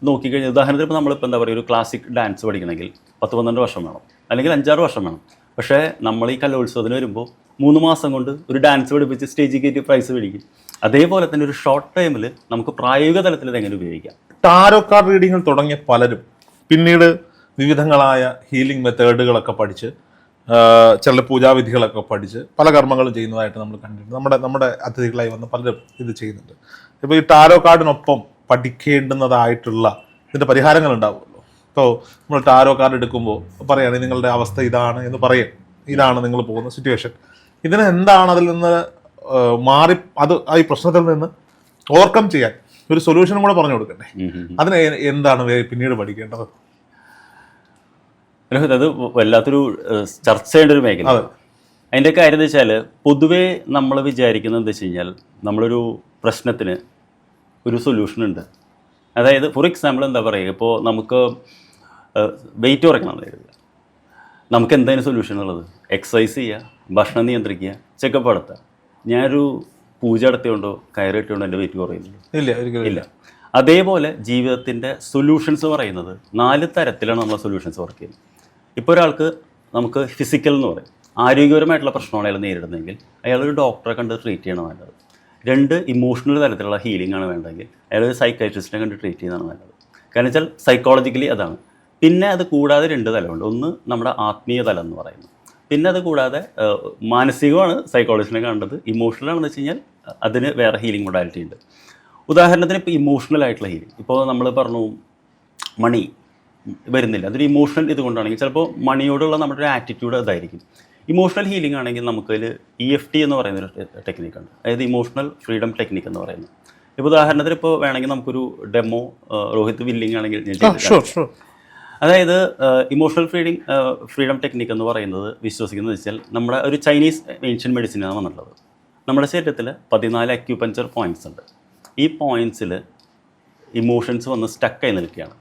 A: നോക്കിക്കഴിഞ്ഞാൽ ഉദാഹരണത്തിന് ഇപ്പോൾ നമ്മളിപ്പോൾ എന്താ പറയുക, ഒരു ക്ലാസിക് ഡാൻസ് പഠിക്കണമെങ്കിൽ 10-12 വർഷം വേണം, അല്ലെങ്കിൽ 5-6 വർഷം വേണം. പക്ഷേ നമ്മൾ ഈ കലോത്സവത്തിന് വരുമ്പോൾ 3 മാസം കൊണ്ട് ഒരു ഡാൻസ് പഠിപ്പിച്ച് സ്റ്റേജിൽ കയറ്റി പ്രൈസ് മേടിക്കും. അതേപോലെ തന്നെ ഒരു ഷോർട്ട് ടൈമിൽ നമുക്ക് പ്രായോഗിക തലത്തിൽ ഇതെങ്ങനെ ഉപയോഗിക്കാം.
B: ടാരോ കാർഡ് റീഡിങ്ങിൽ തുടങ്ങിയ പലരും പിന്നീട് വിവിധങ്ങളായ ഹീലിംഗ് മെത്തേഡുകളൊക്കെ പഠിച്ച് ചില പൂജാവിധികളൊക്കെ പഠിച്ച് പല കർമ്മങ്ങളും ചെയ്യുന്നതായിട്ട് നമ്മൾ കണ്ടിട്ടുണ്ട്. നമ്മുടെ അതിഥികളായി വന്ന് പലരും ഇത് ചെയ്യുന്നുണ്ട്. ഇപ്പോൾ ഈ ടാരോ കാർഡിനൊപ്പം പഠിക്കേണ്ടുന്നതായിട്ടുള്ള ഇതിൻ്റെ പരിഹാരങ്ങൾ ഉണ്ടാവുമല്ലോ. ഇപ്പോൾ നമ്മൾ ടാരോ കാർഡ് എടുക്കുമ്പോൾ പറയുകയാണെങ്കിൽ നിങ്ങളുടെ അവസ്ഥ ഇതാണ് എന്ന് പറയും, ഇതാണ് നിങ്ങൾ പോകുന്ന സിറ്റുവേഷൻ, ഇതിന് എന്താണ് അതിൽ നിന്ന് മാറി അത് ഈ പ്രശ്നത്തിൽ നിന്ന് ഓവർകം ചെയ്യാൻ ഒരു സൊല്യൂഷനും കൂടെ പറഞ്ഞു കൊടുക്കണ്ടേ? അതിന് എന്താണ് പിന്നീട് പഠിക്കേണ്ടത്?
A: അത് വല്ലാത്തൊരു ചർച്ച ചെയ്യേണ്ട ഒരു മേഖല. അതിൻ്റെ കാര്യം എന്താ വെച്ചാൽ, പൊതുവേ നമ്മൾ വിചാരിക്കുന്നത് എന്താ വെച്ച് കഴിഞ്ഞാൽ, നമ്മളൊരു പ്രശ്നത്തിന് ഒരു സൊല്യൂഷൻ ഉണ്ട്. അതായത് ഫോർ എക്സാമ്പിൾ എന്താ പറയുക, ഇപ്പോൾ നമുക്ക് വെയിറ്റ് കുറയ്ക്കണം, നമുക്ക് എന്തായാലും സൊല്യൂഷൻ ഉള്ളത് എക്സസൈസ് ചെയ്യുക, ഭക്ഷണം നിയന്ത്രിക്കുക, ചെക്കപ്പ് നടത്തുക. ഞാനൊരു പൂജ നടത്തിയോണ്ടോ കയറിട്ടുകൊണ്ടോ എൻ്റെ വെയിറ്റ് കുറയുന്നുണ്ട്?
B: ഇല്ല, ഒരിക്കലും
A: ഇല്ല. അതേപോലെ ജീവിതത്തിൻ്റെ സൊല്യൂഷൻസ് പറയുന്നത് 4 തരത്തിലാണ് നമ്മൾ സൊല്യൂഷൻസ് വർക്ക് ചെയ്യുന്നത്. ഇപ്പോൾ ഒരാൾക്ക് നമുക്ക് ഫിസിക്കൽ എന്ന് പറയും, ആരോഗ്യപരമായിട്ടുള്ള പ്രശ്നമാണ് അയാൾ നേരിടുന്നതെങ്കിൽ അയാൾ ഒരു ഡോക്ടറെ കണ്ട് ട്രീറ്റ് ചെയ്യണം വേണ്ടത്. 2 ഇമോഷണൽ തരത്തിലുള്ള ഹീലിംഗ് ആണ് വേണ്ടതെങ്കിൽ അയാൾ ഒരു സൈക്കാട്രിസ്റ്റിനെ കണ്ട് ട്രീറ്റ് ചെയ്യുന്നതാണ് വേണ്ടത്. കാരണം വെച്ചാൽ സൈക്കോളജിക്കലി അതാണ്. പിന്നെ അത് കൂടാതെ 2 തലമുണ്ട്. ഒന്ന് നമ്മുടെ ആത്മീയ തലം എന്ന് പറയുന്നത്, പിന്നെ അത് കൂടാതെ മാനസികമാണ് സൈക്കോളജിസ്റ്റിനെ കാണേണ്ടത്. ഇമോഷണലാണെന്ന് വെച്ച് കഴിഞ്ഞാൽ അതിന് വേറെ ഹീലിംഗ് മൊഡാലിറ്റി ഉണ്ട്. ഉദാഹരണത്തിന് ഇപ്പോൾ ഇമോഷണൽ ആയിട്ടുള്ള ഹീലിംഗ്, ഇപ്പോൾ നമ്മൾ പറഞ്ഞു മണി വരുന്നില്ല, അതൊരു ഇമോഷണൽ ഇതുകൊണ്ടാണെങ്കിൽ ചിലപ്പോൾ മണിയോടുള്ള നമ്മുടെ ഒരു ആറ്റിറ്റ്യൂഡ് അതായിരിക്കും. ഇമോഷണൽ ഹീലിംഗ് ആണെങ്കിൽ നമുക്കതിൽ EFT എന്ന് പറയുന്നൊരു ടെക്നിക്കുണ്ട്, അതായത് ഇമോഷണൽ ഫ്രീഡം ടെക്നിക്ക് എന്ന് പറയുന്നത്. ഇപ്പോൾ ഉദാഹരണത്തിന് ഇപ്പോൾ വേണമെങ്കിൽ നമുക്കൊരു ഡെമോ രോഹിത് വില്ലിംഗ് ആണെങ്കിൽ ഞാൻ ചെയ്തു. അതായത് ഇമോഷണൽ ഫ്രീഡം ടെക്നിക്ക് എന്ന് പറയുന്നത് വിശ്വസിക്കുന്നത് വെച്ചാൽ നമ്മുടെ ഒരു ചൈനീസ് ഏൻഷ്യൻ മെഡിസിനാണ് വന്നിട്ടുള്ളത്. നമ്മുടെ ശരീരത്തിൽ 14 അക്യൂപഞ്ചർ പോയിൻറ്റ്സ് ഉണ്ട്. ഈ പോയിൻറ്റ്സിൽ ഇമോഷൻസ് വന്ന് സ്റ്റക്കായി നിൽക്കുകയാണ്.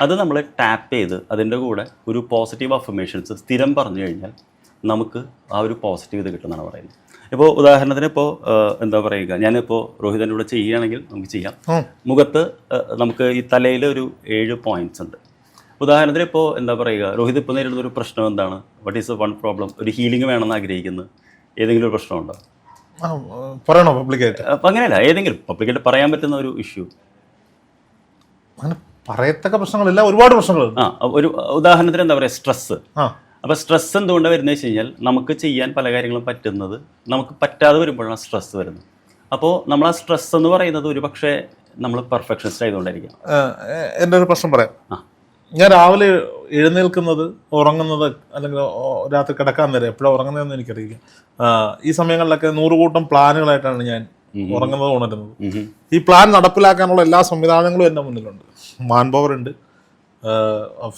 A: അത് നമ്മൾ ടാപ്പ് ചെയ്ത് അതിൻ്റെ കൂടെ ഒരു പോസിറ്റീവ് അഫർമേഷൻസ് സ്ഥിരം പറഞ്ഞു കഴിഞ്ഞാൽ നമുക്ക് ആ ഒരു പോസിറ്റീവ് ഇത് കിട്ടുമെന്നാണ് പറയുന്നത്. ഇപ്പോൾ ഉദാഹരണത്തിന് ഇപ്പോൾ എന്താ പറയുക, ഞാനിപ്പോൾ രോഹിതൻ്റെ കൂടെ ചെയ്യുകയാണെങ്കിൽ നമുക്ക് ചെയ്യാം. മുഖത്ത് നമുക്ക് ഈ തലയിൽ ഒരു 7 പോയിൻറ്റ്സ് ഉണ്ട്. ഉദാഹരണത്തിന് ഇപ്പോൾ എന്താ പറയുക, രോഹിത് ഇപ്പോൾ നേരിടുന്ന ഒരു പ്രശ്നം എന്താണ്, വാട്ട് ഈസ് വൺ പ്രോബ്ലം, ഒരു ഹീലിംഗ് വേണമെന്ന് ആഗ്രഹിക്കുന്നത് ഏതെങ്കിലും ഒരു പ്രശ്നമുണ്ടോ?
B: പറയണോ പബ്ലിക്കായിട്ട്?
A: അപ്പം അങ്ങനെയല്ല, ഏതെങ്കിലും പബ്ലിക്കായിട്ട് പറയാൻ പറ്റുന്ന ഒരു ഇഷ്യൂ.
B: അങ്ങനെ പറയത്തക്ക പ്രശ്നങ്ങളില്ല, ഒരുപാട് പ്രശ്നങ്ങളുണ്ട്.
A: ഒരു ഉദാഹരണത്തിന് എന്താ പറയുക, സ്ട്രെസ്സ്. അപ്പോൾ സ്ട്രെസ് എന്തുകൊണ്ടാണ് വരുന്നത് വെച്ച് കഴിഞ്ഞാൽ നമുക്ക് ചെയ്യാൻ പല കാര്യങ്ങളും പറ്റുന്നത് നമുക്ക് പറ്റാതെ വരുമ്പോഴാണ് സ്ട്രെസ് വരുന്നത്. അപ്പോൾ നമ്മൾ ആ സ്ട്രെസ് എന്ന് പറയുന്നത് ഒരു പക്ഷേ നമ്മൾ പെർഫെക്ഷനിസ്റ്റ് ആയതുകൊണ്ടായിരിക്കാം.
B: എൻ്റെ ഒരു പ്രശ്നം പറയാം. ഞാൻ രാവിലെ എഴുന്നേൽക്കുന്നത്, ഉറങ്ങുന്നത്, അല്ലെങ്കിൽ രാത്രി കിടക്കാൻ നേരം എപ്പോഴാണ് ഉറങ്ങുന്നതെന്ന് എനിക്കറിയില്ല. ഈ സമയങ്ങളിലൊക്കെ 100 കൂട്ടം പ്ലാനുകളായിട്ടാണ് ഞാൻ ഉറങ്ങുന്നത്, ഉണരുന്നത്. ഈ പ്ലാൻ നടപ്പിലാക്കാനുള്ള എല്ലാ സംവിധാനങ്ങളും എൻ്റെ മുന്നിലുണ്ട്. മാൻ പവർ ഉണ്ട്,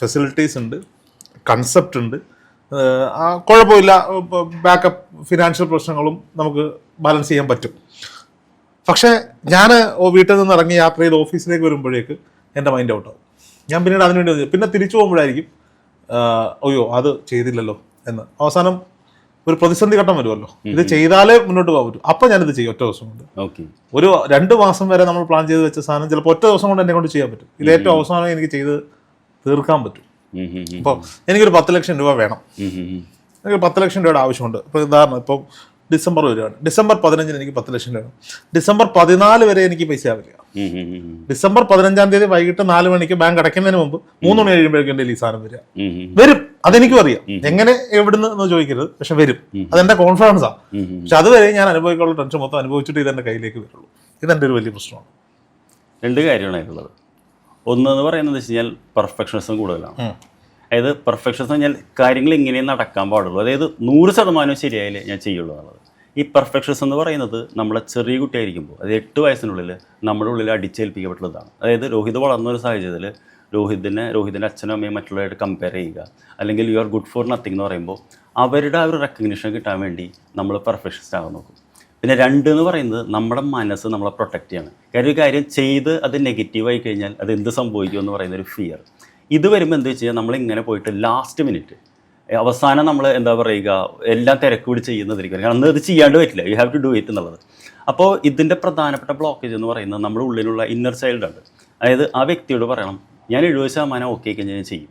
B: ഫെസിലിറ്റീസ് ഉണ്ട്, കൺസെപ്റ്റ് ഉണ്ട്, കുഴപ്പമില്ല. ബാക്കപ്പ് ഫിനാൻഷ്യൽ പ്രശ്നങ്ങളും നമുക്ക് ബാലൻസ് ചെയ്യാൻ പറ്റും. പക്ഷേ ഞാൻ വീട്ടിൽ നിന്ന് ഇറങ്ങി യാത്ര ചെയ്ത് ഓഫീസിലേക്ക് വരുമ്പോഴേക്ക് എൻ്റെ മൈൻഡ് ഔട്ടാവും. ഞാൻ പിന്നീട് അതിനുവേണ്ടി പിന്നെ തിരിച്ചു പോകുമ്പോഴായിരിക്കും അയ്യോ അത് ചെയ്തില്ലല്ലോ എന്ന്. അവസാനം ഒരു പ്രതിസന്ധി ഘട്ടം വരുമല്ലോ, ഇത് ചെയ്താലേ മുന്നോട്ട് പോകാൻ പറ്റും. അപ്പം ഞാനിത് ചെയ്യും ഒറ്റ ദിവസം കൊണ്ട്. ഒരു 2 മാസം വരെ നമ്മൾ പ്ലാൻ ചെയ്ത് വെച്ച സാധനം ചിലപ്പോൾ ഒറ്റ ദിവസം കൊണ്ട് എന്നെ കൊണ്ട് ചെയ്യാൻ പറ്റും. ഇത് ഏറ്റവും അവസാനം എനിക്ക് ചെയ്ത് തീർക്കാൻ പറ്റും. ഇപ്പോൾ എനിക്കൊരു 10 ലക്ഷം രൂപ വേണം, എനിക്ക് 10 ലക്ഷം രൂപയുടെ ആവശ്യമുണ്ട്. ഇപ്പോൾ ഉദാഹരണം, ഇപ്പോൾ ഡിസംബർ വരികയാണ്, ഡിസംബർ 15 എനിക്ക് 10 ലക്ഷം രൂപ, ഡിസംബർ 14 വരെ എനിക്ക് പൈസ ആവില്ല. ഡിസംബർ 15-ാം തീയതി വൈകിട്ട് 4 മണിക്ക് ബാങ്ക് അടയ്ക്കുന്നതിന് മുമ്പ് 3 മണി കഴിയുമ്പോഴേക്കും എൻ്റെ ഈ സാധനം വരും. അതെനിക്കും അറിയാം, എങ്ങനെ എവിടുന്ന് എന്ന് ചോദിക്കരുത്, പക്ഷെ വരും. അതെന്റെ കോൺഫിഡൻസാണ്. പക്ഷെ അതുവരെ ഞാൻ അനുഭവിക്കാനുള്ള ടെൻഷൻ മൊത്തം അനുഭവിച്ചിട്ട് ഇതെന്റെ കയ്യിലേക്ക് വരുള്ളൂ. ഇതെന്റെ ഒരു വലിയ പ്രശ്നമാണ്.
A: 2 കാര്യമാണ് അതിലുള്ളത്. ഒന്നെന്ന് പറയുന്നത് വെച്ച് കഴിഞ്ഞാൽ പെർഫെക്ഷനിസം കൂടുതലാണ്. അതായത് പെർഫെക്ഷനിസം പറഞ്ഞാൽ കാര്യങ്ങൾ ഇങ്ങനെ നടക്കാൻ പാടുള്ളൂ, അതായത് 100% ശരിയായാലേ ഞാൻ ചെയ്യുള്ളൂ എന്നുള്ളത്. ഈ പെർഫെക്ഷനിസം എന്ന് പറയുന്നത് നമ്മളെ ചെറിയ കുട്ടിയായിരിക്കുമ്പോൾ, അത് 8 വയസ്സിനുള്ളിൽ നമ്മുടെ ഉള്ളിൽ അടിച്ചേൽപ്പിക്കപ്പെട്ടുള്ളതാണ്. അതായത് രോഹിത് വളർന്നൊരു സാഹചര്യത്തിൽ രോഹിതിൻ്റെ അച്ഛനും അമ്മയും മറ്റുള്ളവരായിട്ട് കമ്പയർ ചെയ്യുക, അല്ലെങ്കിൽ you are good for nothing എന്ന് പറയുമ്പോൾ അവരുടെ ആ ഒരു റെക്കഗ്നിഷൻ കിട്ടാൻ വേണ്ടി നമ്മൾ പെർഫെക്ഷനിസ്റ്റ് ആകാൻ നോക്കും. പിന്നെ 2 എന്ന് പറയുന്നത് നമ്മുടെ മനസ്സ് നമ്മളെ പ്രൊട്ടക്റ്റ് ചെയ്യണം. കാര്യം ഒരു കാര്യം ചെയ്ത് അത് നെഗറ്റീവായി കഴിഞ്ഞാൽ അത് എന്ത് സംഭവിക്കും എന്ന് പറയുന്ന ഒരു ഫിയർ. ഇത് വരുമ്പോൾ എന്താ വെച്ച് കഴിഞ്ഞാൽ നമ്മളിങ്ങനെ പോയിട്ട് ലാസ്റ്റ് മിനിറ്റ് അവസാനം നമ്മൾ എന്താ പറയുക എല്ലാം തിരക്ക് പിടിച്ച് ചെയ്യുന്നതായിരിക്കും. കാരണം അന്ന് അത് ചെയ്യാണ്ട് പറ്റില്ല, you have to do it എന്നുള്ളത്. അപ്പോൾ ഇതിൻ്റെ പ്രധാനപ്പെട്ട ബ്ലോക്കേജ് എന്ന് പറയുന്നത് നമ്മുടെ ഉള്ളിലുള്ള ഇന്നർ ചൈൽഡ് ഉണ്ട്. അതായത് ആ വ്യക്തിയോട് പറയണം ഞാൻ 70% ഓക്കെ കഴിഞ്ഞാൽ ഞാൻ ചെയ്യും,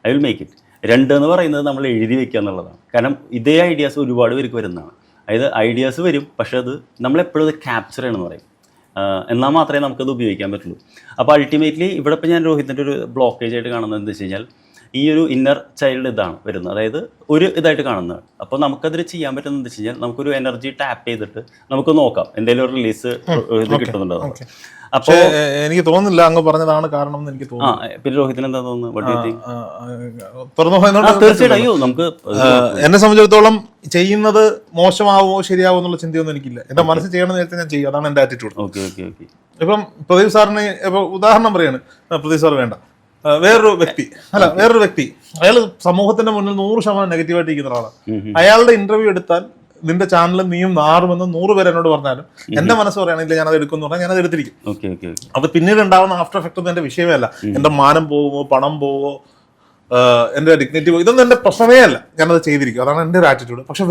A: ഐ വിൽ മേക്ക് ഇറ്റ്. 2 എന്ന് പറയുന്നത് നമ്മൾ എഴുതി വെക്കുക എന്നുള്ളതാണ്. കാരണം ഇതേ ഐഡിയാസ് ഒരുപാട് പേർക്ക് വരുന്നതാണ്. അതായത് ഐഡിയാസ് വരും, പക്ഷേ അത് നമ്മളെപ്പോഴും അത് ക്യാപ്ചർ ചെയ്യണമെന്ന് പറയും, എന്നാൽ മാത്രമേ നമുക്കത് ഉപയോഗിക്കാൻ പറ്റുള്ളൂ. അപ്പോൾ അൾട്ടിമേറ്റ്ലി ഇവിടെ ഇപ്പോൾ ഞാൻ രോഹിത്തിൻ്റെ ഒരു ബ്ലോക്കേജ് ആയിട്ട് കാണുന്നത് എന്താ വെച്ച് കഴിഞ്ഞാൽ ഈ ഒരു ഇന്നർ ചൈൽഡ് ഇതാണ് വരുന്നത്, അതായത് ഒരു ഇതായിട്ട് കാണുന്നതാണ്. അപ്പോൾ നമുക്കതിൽ ചെയ്യാൻ പറ്റുന്നത് എന്താ വെച്ച് കഴിഞ്ഞാൽ നമുക്കൊരു എനർജി ടാപ്പ് ചെയ്തിട്ട് നമുക്ക് നോക്കാം എന്തെങ്കിലും ഒരു റിലീസ് കിട്ടുന്നുണ്ടോ.
B: അപ്പോൾ എനിക്ക് തോന്നുന്നില്ല അങ്ങ് പറഞ്ഞതാണ് കാരണം എന്ന് എനിക്ക് തോന്നുന്നു.
A: പിന്നെ രോഹിത്തിന് എന്താ തോന്നുന്നു?
B: തീർച്ചയായിട്ടും നമുക്ക് എന്നെ സംബന്ധിച്ചിടത്തോളം ചെയ്യുന്നത് മോശമാവോ ശരിയാവോ എന്നുള്ള ചിന്തയൊന്നും എനിക്കില്ല. എന്റെ മനസ്സിൽ ചെയ്യണമെന്ന് നേരത്തെ ഞാൻ ചെയ്യും, അതാണ് എന്റെ ആറ്റിറ്റ്യൂഡ്. ഇപ്പം പ്രദീപ് സാറിന് ഇപ്പൊ ഉദാഹരണം പറയാണ്, പ്രദീപ് സാർ വേണ്ട, വേറൊരു വ്യക്തി അയാൾ സമൂഹത്തിന്റെ മുന്നിൽ 100% നെഗറ്റീവായിട്ട് ഇരിക്കുന്ന ഒരാളാണ്. അയാളുടെ ഇന്റർവ്യൂ എടുത്താൽ നിന്റെ ചാനലിൽ നീയും നാറുമെന്ന് 100 പേര് എന്നോട് പറഞ്ഞാലും എന്റെ മനസ്സ് പറയുകയാണെങ്കിൽ ഞാനത് എടുക്കുമെന്ന് പറഞ്ഞാൽ ഞാനത് എടുത്തിരിക്കും. അത് പിന്നീട് ഉണ്ടാവുന്ന ആഫ്റ്റർ എഫക്റ്റ് ഒന്നും എന്റെ വിഷയമേ അല്ല. എന്റെ മാനം പോവുമോ പണം പോവോ എൻ്റെ ഡിഗ്നിറ്റി പോയി, ഇതൊന്നും എൻ്റെ പ്രശ്നമേ അല്ല, ഞാനത് ചെയ്തിരിക്കും, അതാണ് എൻ്റെ ഒരു ആറ്റിറ്റ്യൂഡ്. പക്ഷെ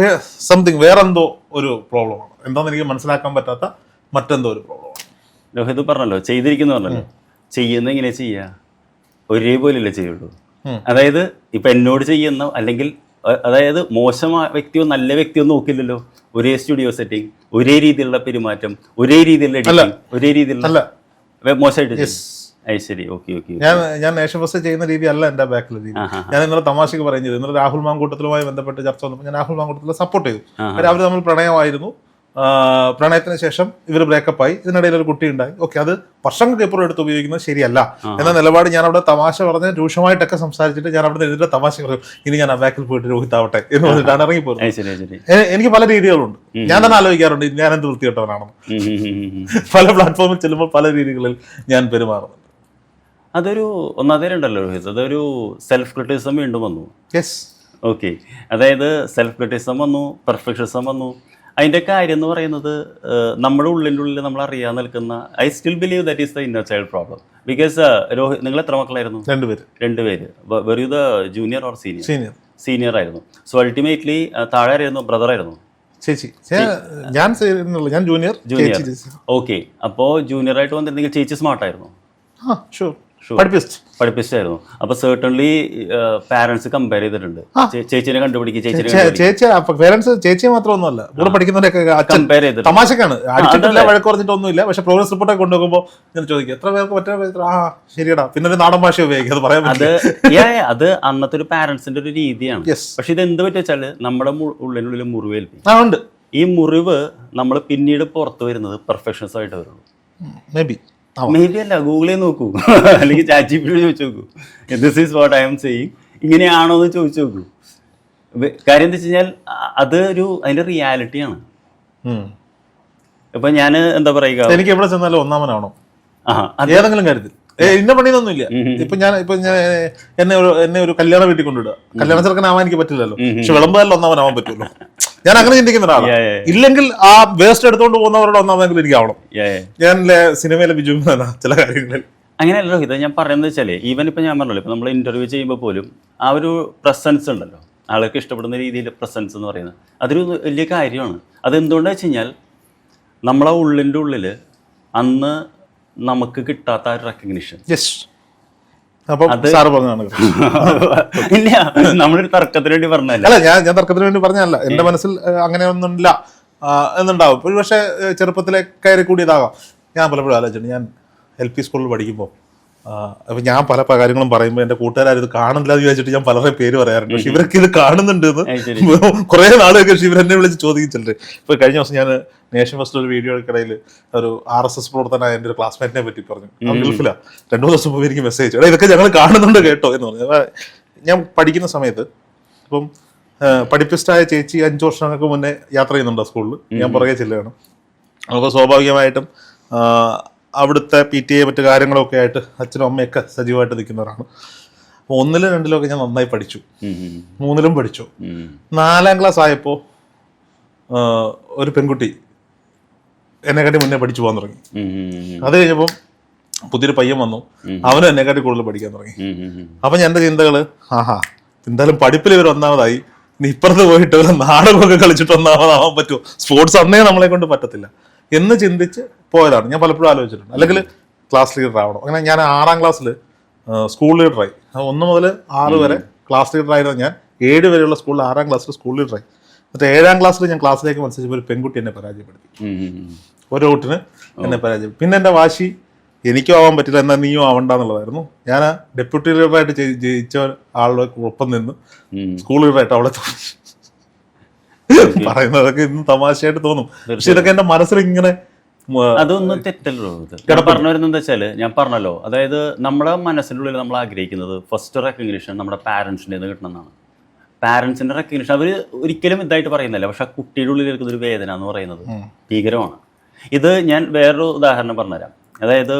B: സംതിങ് വേറെന്തോ ഒരു പ്രോബ്ലമാണ്, എന്താണെന്ന് എനിക്ക് മനസ്സിലാക്കാൻ പറ്റാത്ത മറ്റെന്തോ ഒരു പ്രോബ്ലമാണ്.
A: രോഹിത് പറഞ്ഞല്ലോ ചെയ്തിരിക്കുന്നു പറഞ്ഞല്ലോ, ചെയ്യുന്ന എങ്ങനെ ചെയ്യുക, ഒരേപോലെയല്ലേ ചെയ്യുള്ളൂ. അതായത് ഇപ്പം എന്നോട് ചെയ്യുന്ന അല്ലെങ്കിൽ അതായത് മോശമായ വ്യക്തിയോ നല്ല വ്യക്തിയോ നോക്കില്ലല്ലോ. ഒരേ സ്റ്റുഡിയോ സെറ്റിംഗ്, ഒരേ രീതിയിലുള്ള പെരുമാറ്റം, ഒരേ രീതിയിലുള്ള എഡിറ്റിംഗ്, ഒരേ രീതിയിലുള്ള മോശമായിട്ട്. ശരി, ഓക്കെ ഓക്കെ.
B: ഞാൻ നേഷൻ ഫസ്റ്റ് ചെയ്യുന്ന രീതി അല്ല എൻ്റെ ബാക്കിലെ രീതി. ഞാൻ ഇന്നലെ തമാശക്ക് പറയുന്നത്, ഇന്നലെ രാഹുൽ മാങ്കൂട്ടത്തിലുമായി ബന്ധപ്പെട്ട് ചർച്ച വന്നപ്പോൾ ഞാൻ രാഹുൽ മാങ്കൂട്ടത്തിലെ സപ്പോർട്ട് ചെയ്തു. അവർ തമ്മിൽ പ്രണയമായിരുന്നു, പ്രണയത്തിന് ശേഷം ഇവർ ബ്രേക്കപ്പ് ആയി, ഇതിനിടയിൽ ഒരു കുട്ടി ഉണ്ടായി. ഓക്കെ, അത് വർഷങ്ങൾക്ക് ഇപ്പുറം എടുത്ത് ഉപയോഗിക്കുന്നത് ശരിയല്ല എന്ന നിലപാട് ഞാൻ അവിടെ തമാശ പറഞ്ഞ് രൂക്ഷമായിട്ടൊക്കെ സംസാരിച്ചിട്ട് ഞാൻ അവിടെ എതിരെ തമാശ പറയും, ഇനി ഞാൻ ആ ബാക്കിൽ പോയിട്ട് രോഹിത് ആവട്ടെ എന്ന് പറഞ്ഞിട്ടാണ് ഇറങ്ങിപ്പോയത്. എനിക്ക് പല രീതികളുണ്ട്, ഞാൻ തന്നെ ആലോചിക്കാറുണ്ട് ഞാൻ എന്ത് വൃത്തികെട്ടവനാണെന്ന്. പല പ്ലാറ്റ്ഫോമിൽ ചെല്ലുമ്പോൾ പല രീതികളിൽ ഞാൻ പെരുമാറുന്നുണ്ട്.
A: അതൊരു ഒന്നാമതേണ്ടല്ലോ രോഹിത്, അതൊരു സെൽഫ് ക്രിറ്റിസിസം വീണ്ടും വന്നു.
B: Yes,
A: okay. അതായത് സെൽഫ് ക്രിറ്റിസിസം വന്നു, പെർഫെക്ഷനിസം വന്നു. അതിൻ്റെ കാര്യം എന്ന് പറയുന്നത് നമ്മുടെ ഉള്ളിൽ നമ്മൾ അറിയാൻ നിൽക്കുന്ന, I still believe that is the inner child problem. Because Rohit, നിങ്ങൾ എത്ര മക്കളായിരുന്നു? രണ്ടുപേര്. Where you the junior or senior? Senior ആയിരുന്നു. സോ അൾട്ടിമേറ്റ്ലി താഴെ ആയിരുന്നു, ബ്രദർ ആയിരുന്നു?
B: ചേച്ചി. ഞാൻ ജൂനിയർ.
A: ഓക്കെ. അപ്പോൾ ജൂനിയർ ആയിട്ട് വന്നിരുന്നെങ്കിൽ ചേച്ചി സ്മാർട്ടായിരുന്നു, പഠിപ്പിച്ചായിരുന്നു. അപ്പൊ സെർട്ടൺലി പാരന്റ്സ് കമ്പയർ ചെയ്തിട്ടുണ്ട്, ചേച്ചിനെ കണ്ടുപിടിക്കും,
B: ചേച്ചിയെ മാത്രമൊന്നുമല്ല, കൂടെ പഠിക്കുന്നവരൊക്കെ കമ്പയർ ചെയ്തിട്ട് തമാശക്കാണ്, അടിച്ചിട്ടില്ല, വഴക്ക് പറഞ്ഞിട്ടൊന്നുമില്ല. പക്ഷെ പ്രോഗ്രസ് റിപ്പോർട്ടൊക്കെ കൊണ്ടുപോകുമ്പോൾ ഞാൻ ചോദിക്കും എത്ര പേർക്ക് പറ്റാ, ശരിയടാ, പിന്നെ ഒരു നാടൻ ഭാഷ ഉപയോഗിക്കും, അത് പറയാൻ.
A: അത് അന്നത്തെ ഒരു പാരന്റ്സിന്റെ ഒരു രീതിയാണ്. പക്ഷെ ഇത് എന്ത് പറ്റിവെച്ചാല് നമ്മുടെ ഉള്ളിനുള്ളിൽ മുറിവേൽപ്പിക്കും. ഈ മുറിവ് നമ്മൾ പിന്നീട് പുറത്തു വരുന്നത് പെർഫെക്ഷൻസ് ആയിട്ട് വരുള്ളൂ. മേ ബി അല്ല, ഗൂഗിളിൽ നോക്കൂ, അല്ലെങ്കിൽ ചാറ്റ്ജിപിടി ചോദിച്ചു നോക്കൂ, this is what I am saying, ഇങ്ങനെയാണോ എന്ന് ചോദിച്ചു നോക്കൂ. കാര്യം എന്താ വെച്ച് കഴിഞ്ഞാൽ അതിന്റെ റിയാലിറ്റിയാണ്. ഇപ്പൊ ഞാൻ എന്താ പറയുക,
B: എനിക്ക് എവിടെ ചെന്നാലും ഒന്നാമനാണോ ഏതെങ്കിലും കാര്യത്തിൽ ഇന്ന പണിയൊന്നുമില്ല. ഇപ്പൊ ഞാൻ എന്നെ ഒരു കല്യാണ വീട്ടിൽ കൊണ്ടിടുക, കല്യാണ ചെറുക്കനാവാൻ എനിക്ക് പറ്റില്ലല്ലോ, പക്ഷെ വിളമ്പുകാരിൽ ഒന്നാമനാവാൻ പറ്റുമല്ലോ. ഞാൻ അങ്ങനെ ചിന്തിക്കുന്ന ഒരാളാണ്. ഇല്ലെങ്കിൽ ആ വേസ്റ്റ് എടുത്തുകൊണ്ട് പോകുന്നവരുടെ ഒന്നാമെങ്കിലും എനിക്ക് ആവണം. ഞാൻ സിനിമയിലെ ബിജു ചില കാര്യങ്ങളിൽ
A: അങ്ങനെയല്ലോ. ഇത് ഞാൻ പറയുന്നത് വെച്ചാല്, ഈവൻ ഇപ്പൊ ഞാൻ പറഞ്ഞല്ലോ, ഇപ്പൊ നമ്മൾ ഇന്റർവ്യൂ ചെയ്യുമ്പോൾ പോലും ആ ഒരു പ്രസൻസ് ഉണ്ടല്ലോ, ആൾക്ക് ഇഷ്ടപ്പെടുന്ന രീതിയിൽ പ്രസൻസ് എന്ന് പറയുന്നത് അതൊരു വലിയ കാര്യമാണ്. അതെന്തുകൊണ്ടാന്ന് വെച്ച് കഴിഞ്ഞാൽ നമ്മളെ ഉള്ളിൻ്റെ ഉള്ളിൽ അന്ന് നമുക്ക് കിട്ടാത്ത ആ ഒരു റെക്കഗ്നിഷൻ. ഇല്ല, നമ്മളൊരു തർക്കത്തിന് വേണ്ടി പറഞ്ഞല്ല.
B: അല്ല, ഞാൻ തർക്കത്തിന് വേണ്ടി പറഞ്ഞല്ല, എന്റെ മനസ്സിൽ അങ്ങനെയൊന്നുമില്ല എന്നുണ്ടാവും. ഒരു പക്ഷേ ചെറുപ്പത്തിലെ കയറി കൂടിയതാകാം. ഞാൻ പലപ്പോഴും ആലോചിച്ചിട്ടുണ്ട്, ഞാൻ LP സ്കൂളിൽ പഠിക്കുമ്പോൾ അപ്പൊ ഞാൻ പല കാര്യങ്ങളും പറയുമ്പോൾ എന്റെ കൂട്ടുകാരും ഇത് കാണില്ല എന്ന് വിചാരിച്ചിട്ട് ഞാൻ പലരെ പേര് പറയാറുണ്ട്. പക്ഷെ ഇവരൊക്കെ ഇത് കാണുന്നുണ്ട് എന്ന് കുറെ നാളുകൾക്ക് ഇവരെന്നെ വിളിച്ച് ചോദിച്ചിട്ടുണ്ട്. ഇപ്പൊ കഴിഞ്ഞ ദിവസം ഞാൻ നേഷൻ ഫസ്റ്റ് ഒരു വീഡിയോക്കിടയിൽ ഒരു RSS പ്രവർത്തനായ എൻ്റെ ഒരു ക്ലാസ്മേറ്റിനെ പറ്റി പറഞ്ഞു. ഗൾഫിലാണ്. 2 ദിവസം മുമ്പ് എനിക്ക് മെസ്സേജ്, എടാ ഇതൊക്കെ ഞങ്ങൾ കാണുന്നുണ്ട് കേട്ടോ എന്ന് പറഞ്ഞു. ഞാൻ പഠിക്കുന്ന സമയത്ത് ഇപ്പം പഠിപ്പിസ്റ്റായ ചേച്ചി 5 വർഷങ്ങൾക്ക് മുന്നേ യാത്ര ചെയ്യുന്നുണ്ട് സ്കൂളിൽ, ഞാൻ പുറകെ ചെല്ലുകയാണ്. അപ്പോൾ സ്വാഭാവികമായിട്ടും അവിടുത്തെ PTA മറ്റു കാര്യങ്ങളൊക്കെ ആയിട്ട് അച്ഛനും അമ്മയൊക്കെ സജീവമായിട്ട് നിൽക്കുന്നവരാണ്. അപ്പോൾ 1ലും 2ലും ഞാൻ നന്നായി പഠിച്ചു, 3ലും പഠിച്ചു. 4ാം ക്ലാസ് ആയപ്പോൾ ഒരു പെൺകുട്ടി എന്നെക്കാട്ടി മുന്നേ പഠിച്ചു പോകാൻ തുടങ്ങി. അത് കഴിഞ്ഞപ്പം പുതിയൊരു പയ്യൻ വന്നു, അവനും എന്നെക്കാട്ടി കൂടുതൽ പഠിക്കാൻ തുടങ്ങി. അപ്പം എൻ്റെ ചിന്തകള്, എന്തായാലും പഠിപ്പിൽ ഇവർ ഒന്നാമതായി, നീ ഇപ്പുറത്ത് പോയിട്ട് ഒരു നാടകമൊക്കെ കളിച്ചിട്ട് ഒന്നാമതാവാൻ പറ്റുമോ, സ്പോർട്സ് അന്നേ നമ്മളെ കൊണ്ട് പറ്റത്തില്ല എന്ന് ചിന്തിച്ച് പോയതാണ്. ഞാൻ പലപ്പോഴും ആലോചിച്ചിട്ടുണ്ട്, അല്ലെങ്കിൽ ക്ലാസ് ലീഡർ ആവണം. അങ്ങനെ ഞാൻ 6ാം ക്ലാസ്സിൽ സ്കൂൾ ലീഡറായി. 1 മുതൽ 6 വരെ ക്ലാസ് ലീഡറായിരുന്നു ഞാൻ. 7 വരെയുള്ള സ്കൂളിൽ 6ാം ക്ലാസ്സിൽ സ്കൂൾ ലീഡറായി. എന്നിട്ട് 7ാം ക്ലാസ്സിൽ ഞാൻ ക്ലാസ്സിലേക്ക് മത്സരിച്ചപ്പോൾ ഒരു പെൺകുട്ടി എന്നെ പരാജയപ്പെടുത്തി, ഒരു വോട്ടിന് എന്നെ പരാജയപ്പെടുത്തി. പിന്നെ എൻ്റെ വാശി, എനിക്കും ആവാൻ പറ്റില്ല, എന്നാൽ നീയും ആവണ്ട എന്നുള്ളതായിരുന്നു. ഞാൻ ഡെപ്യൂട്ടി ലീഡറായിട്ട് ജയിച്ച ആളുടെ ഒപ്പം നിന്ന് സ്കൂൾ ലീഡറായിട്ട് അവളെ തോന്നി. പറയുന്നതൊക്കെ ഇന്ന് തമാശയായിട്ട് തോന്നും, പക്ഷെ ഇതൊക്കെ എന്റെ മനസ്സിൽ ഇങ്ങനെ.
A: അതൊന്നും തെറ്റല്ലോ. പറഞ്ഞു വരുന്നത് എന്താ വെച്ചാല്, ഞാൻ പറഞ്ഞല്ലോ, അതായത് നമ്മുടെ മനസ്സിൻ്റെ ഉള്ളിൽ നമ്മൾ ആഗ്രഹിക്കുന്നത് ഫസ്റ്റ് റെക്കഗ്നിഷൻ നമ്മുടെ പാരന്റ്സിൻ്റെ നിന്ന് കിട്ടണമെന്നാണ്. പാരന്റ്സിന്റെ റെക്കഗ്നിഷൻ അവർ ഒരിക്കലും ഇതായിട്ട് പറയുന്നില്ല, പക്ഷെ ആ കുട്ടിയുടെ ഉള്ളിൽ ഇരിക്കുന്ന ഒരു വേദന എന്ന് പറയുന്നത് ഭീകരമാണ്. ഇത് ഞാൻ വേറൊരു ഉദാഹരണം പറഞ്ഞുതരാം. അതായത്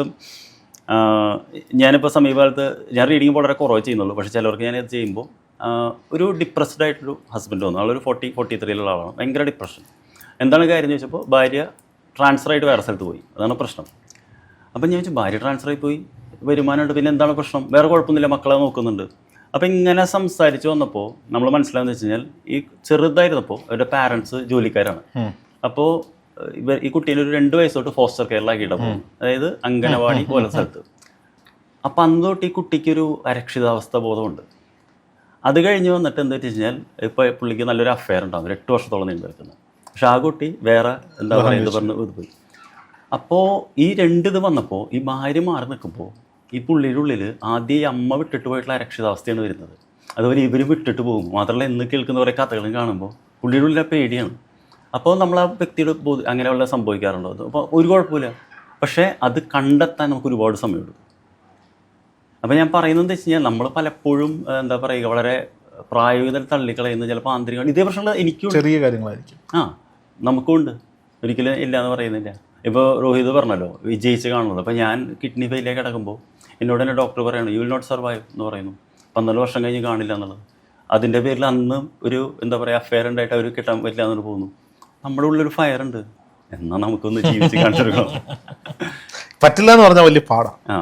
A: ഞാനിപ്പോൾ സമീപകാലത്ത് ഞാൻ റീഡിങ് വളരെ കുറവ് ചെയ്യുന്നുള്ളൂ, പക്ഷേ ചിലവർക്ക് ഞാനത് ചെയ്യുമ്പോൾ ഒരു ഡിപ്രസ്ഡ് ആയിട്ടൊരു ഹസ്ബൻഡ് വന്നു. ആളൊരു 43 ആളാണ്, ഭയങ്കര ഡിപ്രഷൻ. എന്താണ് കാര്യം എന്ന് ചോദിച്ചപ്പോൾ, ഭാര്യ ട്രാൻസ്ഫർ ആയിട്ട് വേറെ സ്ഥലത്ത് പോയി, അതാണ് പ്രശ്നം. അപ്പം ഞാൻ ചോദിച്ചു, ഭാര്യ ട്രാൻസ്ഫർ ആയി പോയി, വരുമാനമുണ്ട്, പിന്നെ എന്താണ് പ്രശ്നം? വേറെ കുഴപ്പമൊന്നുമില്ല, മക്കളെ നോക്കുന്നുണ്ട്. അപ്പോൾ ഇങ്ങനെ സംസാരിച്ച് വന്നപ്പോൾ നമ്മൾ മനസ്സിലാകുന്ന വെച്ച് കഴിഞ്ഞാൽ ഈ ചെറുതായിരുന്നപ്പോൾ അവരുടെ പാരൻസ് ജോലിക്കാരാണ്. അപ്പോൾ ഈ കുട്ടീനെ ഒരു 2 വയസ്സ് തൊട്ട് ഫോസ്റ്റർ കെയറിലാക്കിയിട്ട് പോകും, അതായത് അംഗനവാടി പോലെ സ്ഥലത്ത്. അപ്പം അന്ന് തൊട്ട് ഈ കുട്ടിക്കൊരു അരക്ഷിതാവസ്ഥ ബോധമുണ്ട്. അത് കഴിഞ്ഞ് വന്നിട്ട് എന്താ വെച്ച് കഴിഞ്ഞാൽ ഇപ്പോൾ പുള്ളിക്ക് നല്ലൊരു അഫെയർ ഉണ്ടാകും, 8 വർഷത്തോളം നീണ്ടു നിൽക്കുന്നത്. പക്ഷെ ആ കുട്ടി വേറെ എന്താ പറയുക പറഞ്ഞ് ഇത് പോയി. അപ്പോൾ ഈ 2 ഇത് വന്നപ്പോൾ ഈ ഭാര്യ മാറി നിൽക്കുമ്പോൾ ഈ പുള്ളിയുടെ ഉള്ളിൽ ആദ്യം ഈ അമ്മ വിട്ടിട്ട് പോയിട്ടുള്ള അരക്ഷിതാവസ്ഥയാണ് വരുന്നത്. അതുപോലെ ഇവർ വിട്ടിട്ട് പോകും. മാത്രമല്ല ഇന്ന് കേൾക്കുന്ന കുറേ കഥകളും കാണുമ്പോൾ പുള്ളിയുടെ ഉള്ളിൽ പേടിയാണ്. അപ്പോൾ നമ്മൾ ആ വ്യക്തിയുടെ അങ്ങനെയുള്ള സംഭവിക്കാറുണ്ടോ? അപ്പോൾ ഒരു കുഴപ്പമില്ല, പക്ഷേ അത് കണ്ടെത്താൻ നമുക്ക് ഒരുപാട് സമയമെടുക്കും. അപ്പോൾ ഞാൻ പറയുന്നത് വെച്ച് കഴിഞ്ഞാൽ നമ്മൾ പലപ്പോഴും എന്താ പറയുക വളരെ പ്രായോഗികത തള്ളിക്കളയുന്ന ചിലപ്പോൾ ആന്തരികമാണ്. ഇതേ പ്രശ്നങ്ങൾ എനിക്കും
B: ചെറിയ കാര്യങ്ങളായിരിക്കും.
A: നമുക്കുണ്ട്, ഒരിക്കലും ഇല്ല എന്ന് പറയുന്നില്ല. ഇപ്പോൾ രോഹിത് പറഞ്ഞല്ലോ വിജയിച്ച് കാണുന്നത്. അപ്പോൾ ഞാൻ കിഡ്നി ഫെയിലേക്ക് കിടക്കുമ്പോൾ എന്നോട് തന്നെ ഡോക്ടർ പറയുന്നത് യു വിൽ നോട്ട് സർവൈവ് എന്ന് പറയുന്നു. 12 വർഷം കഴിഞ്ഞ് കാണില്ല എന്നുള്ളത്. അതിൻ്റെ പേരിൽ അന്ന് ഒരു എന്താ പറയുക അഫെയർ ഉണ്ടായിട്ട് അവർ കിട്ടാൻ പറ്റില്ല എന്നു പോകുന്നു. നമ്മുടെ ഉള്ളിലൊരു ഫയർ ഉണ്ട്, എന്നാൽ നമുക്കൊന്ന് ജീവിച്ച് കാണിച്ചെടുക്കണം.
B: പറ്റില്ല എന്ന് പറഞ്ഞാൽ വലിയ പാടാണ്.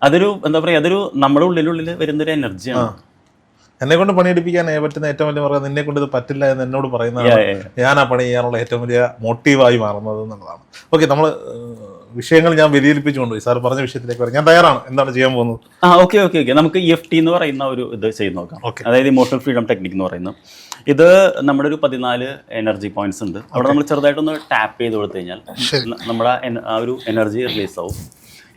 A: അതൊരു എന്താ പറയുക, അതൊരു നമ്മുടെ ഉള്ളിലുള്ളിൽ വരുന്നൊരു എനർജിയാണ്.
B: എന്നെ കൊണ്ട് പണിയെടുപ്പിക്കാൻ പറ്റുന്ന ഏറ്റവും വലിയ പറയുന്നത് നിന്നെ കൊണ്ട് ഇത് പറ്റില്ല എന്ന് എന്നോട് പറയുന്നതാണ് ഞാൻ ആ പണി ചെയ്യാനുള്ള ഏറ്റവും വലിയ മോട്ടീവായി മാറുന്നത് എന്നുള്ളതാണ്. ഓക്കെ, നമ്മൾ വിഷയങ്ങൾ ഞാൻ വ്യതിചലിപ്പിച്ചുകൊണ്ടുപോയി. സാർ പറഞ്ഞ വിഷയത്തിലേക്ക് വരാം. ഞാൻ തയ്യാറാണ്. എന്താണ് ചെയ്യാൻ പോകുന്നത്?
A: ഓക്കെ നമുക്ക് EFT എന്ന് പറയുന്ന ഒരു ഇത് ചെയ്ത് നോക്കാം. അതായത് ഇമോഷണൽ ഫ്രീഡം ടെക്നിക് എന്ന് പറയുന്നത്. ഇത് നമ്മുടെ ഒരു 14 എനർജി പോയിന്റ്സ് ഉണ്ട്. അവിടെ നമ്മൾ ചെറുതായിട്ടൊന്ന് ടാപ്പ് ചെയ്ത് കൊടുത്തു കഴിഞ്ഞാൽ നമ്മുടെ ആ ഒരു എനർജി റിലീസ് ആവും.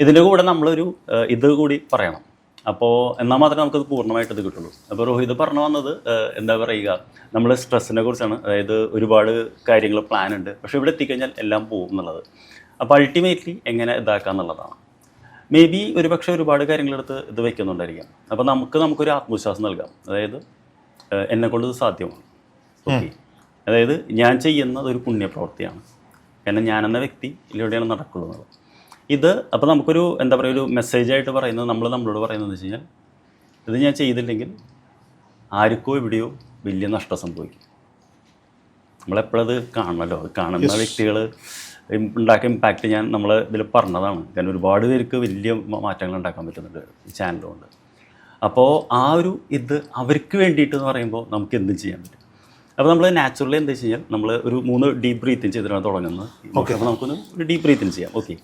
A: ഇതിൻ്റെ കൂടെ നമ്മളൊരു ഇത് കൂടി പറയണം. അപ്പോൾ എന്നാൽ മാത്രമേ നമുക്കത് പൂർണ്ണമായിട്ട് ഇത് കിട്ടുള്ളൂ. അപ്പോൾ രോഹിത് പറഞ്ഞു വന്നത് എന്താ പറയുക, നമ്മൾ സ്ട്രെസ്സിനെ കുറിച്ചാണ്. അതായത് ഒരുപാട് കാര്യങ്ങൾ പ്ലാൻ ഉണ്ട്, പക്ഷേ ഇവിടെ എത്തിക്കഴിഞ്ഞാൽ എല്ലാം പോകും എന്നുള്ളത്. അപ്പോൾ അൾട്ടിമേറ്റ്ലി എങ്ങനെ ഇതാക്കുക എന്നുള്ളതാണ്. മേ ബി ഒരുപക്ഷെ ഒരുപാട് കാര്യങ്ങളെടുത്ത് ഇത് വയ്ക്കുന്നുണ്ടായിരിക്കാം. അപ്പോൾ നമുക്കൊരു ആത്മവിശ്വാസം നൽകാം. അതായത് എന്നെക്കൊണ്ട് ഇത് സാധ്യമാണ്. ഓക്കെ, അതായത് ഞാൻ ചെയ്യുന്നത് ഒരു പുണ്യപ്രവൃത്തിയാണ്, കാരണം ഞാനെന്ന വ്യക്തി ഇതിലൂടെയാണ് നടക്കുള്ളൂ എന്നുള്ളത്. ഇത് അപ്പോൾ നമുക്കൊരു എന്താ പറയുക ഒരു മെസ്സേജായിട്ട് പറയുന്നത് നമ്മളോട് പറയുന്നത് വെച്ച് കഴിഞ്ഞാൽ ഇത് ഞാൻ ചെയ്തില്ലെങ്കിൽ ആർക്കോ എവിടെയോ വലിയ നഷ്ടം സംഭവിക്കും. നമ്മളെപ്പോഴത് കാണണമല്ലോ. കാണുന്ന വ്യക്തികൾ ഉണ്ടാക്കിയ ഇമ്പാക്റ്റ് ഞാൻ നമ്മൾ ഇതിൽ പറഞ്ഞതാണ്. കാരണം ഒരുപാട് പേർക്ക് വലിയ മാറ്റങ്ങൾ ഉണ്ടാക്കാൻ പറ്റുന്നുണ്ട് ഈ ചാനലുകൊണ്ട്. അപ്പോൾ ആ ഒരു ഇത് അവർക്ക് വേണ്ടിയിട്ട് എന്ന് പറയുമ്പോൾ നമുക്ക് എന്തും ചെയ്യാൻ പറ്റും. അപ്പോൾ നമ്മൾ നാച്ചുറലി എന്താ വെച്ച് കഴിഞ്ഞാൽ നമ്മൾ ഒരു 3 ഡീപ്പ് ബ്രീത്തിങ് ചെയ്തിട്ടാണ് തുടങ്ങുന്നത്. അപ്പോൾ നമുക്കൊന്ന് ഒരു ഡീപ്പ് ബ്രീത്തിങ് ചെയ്യാം. ഓക്കെ.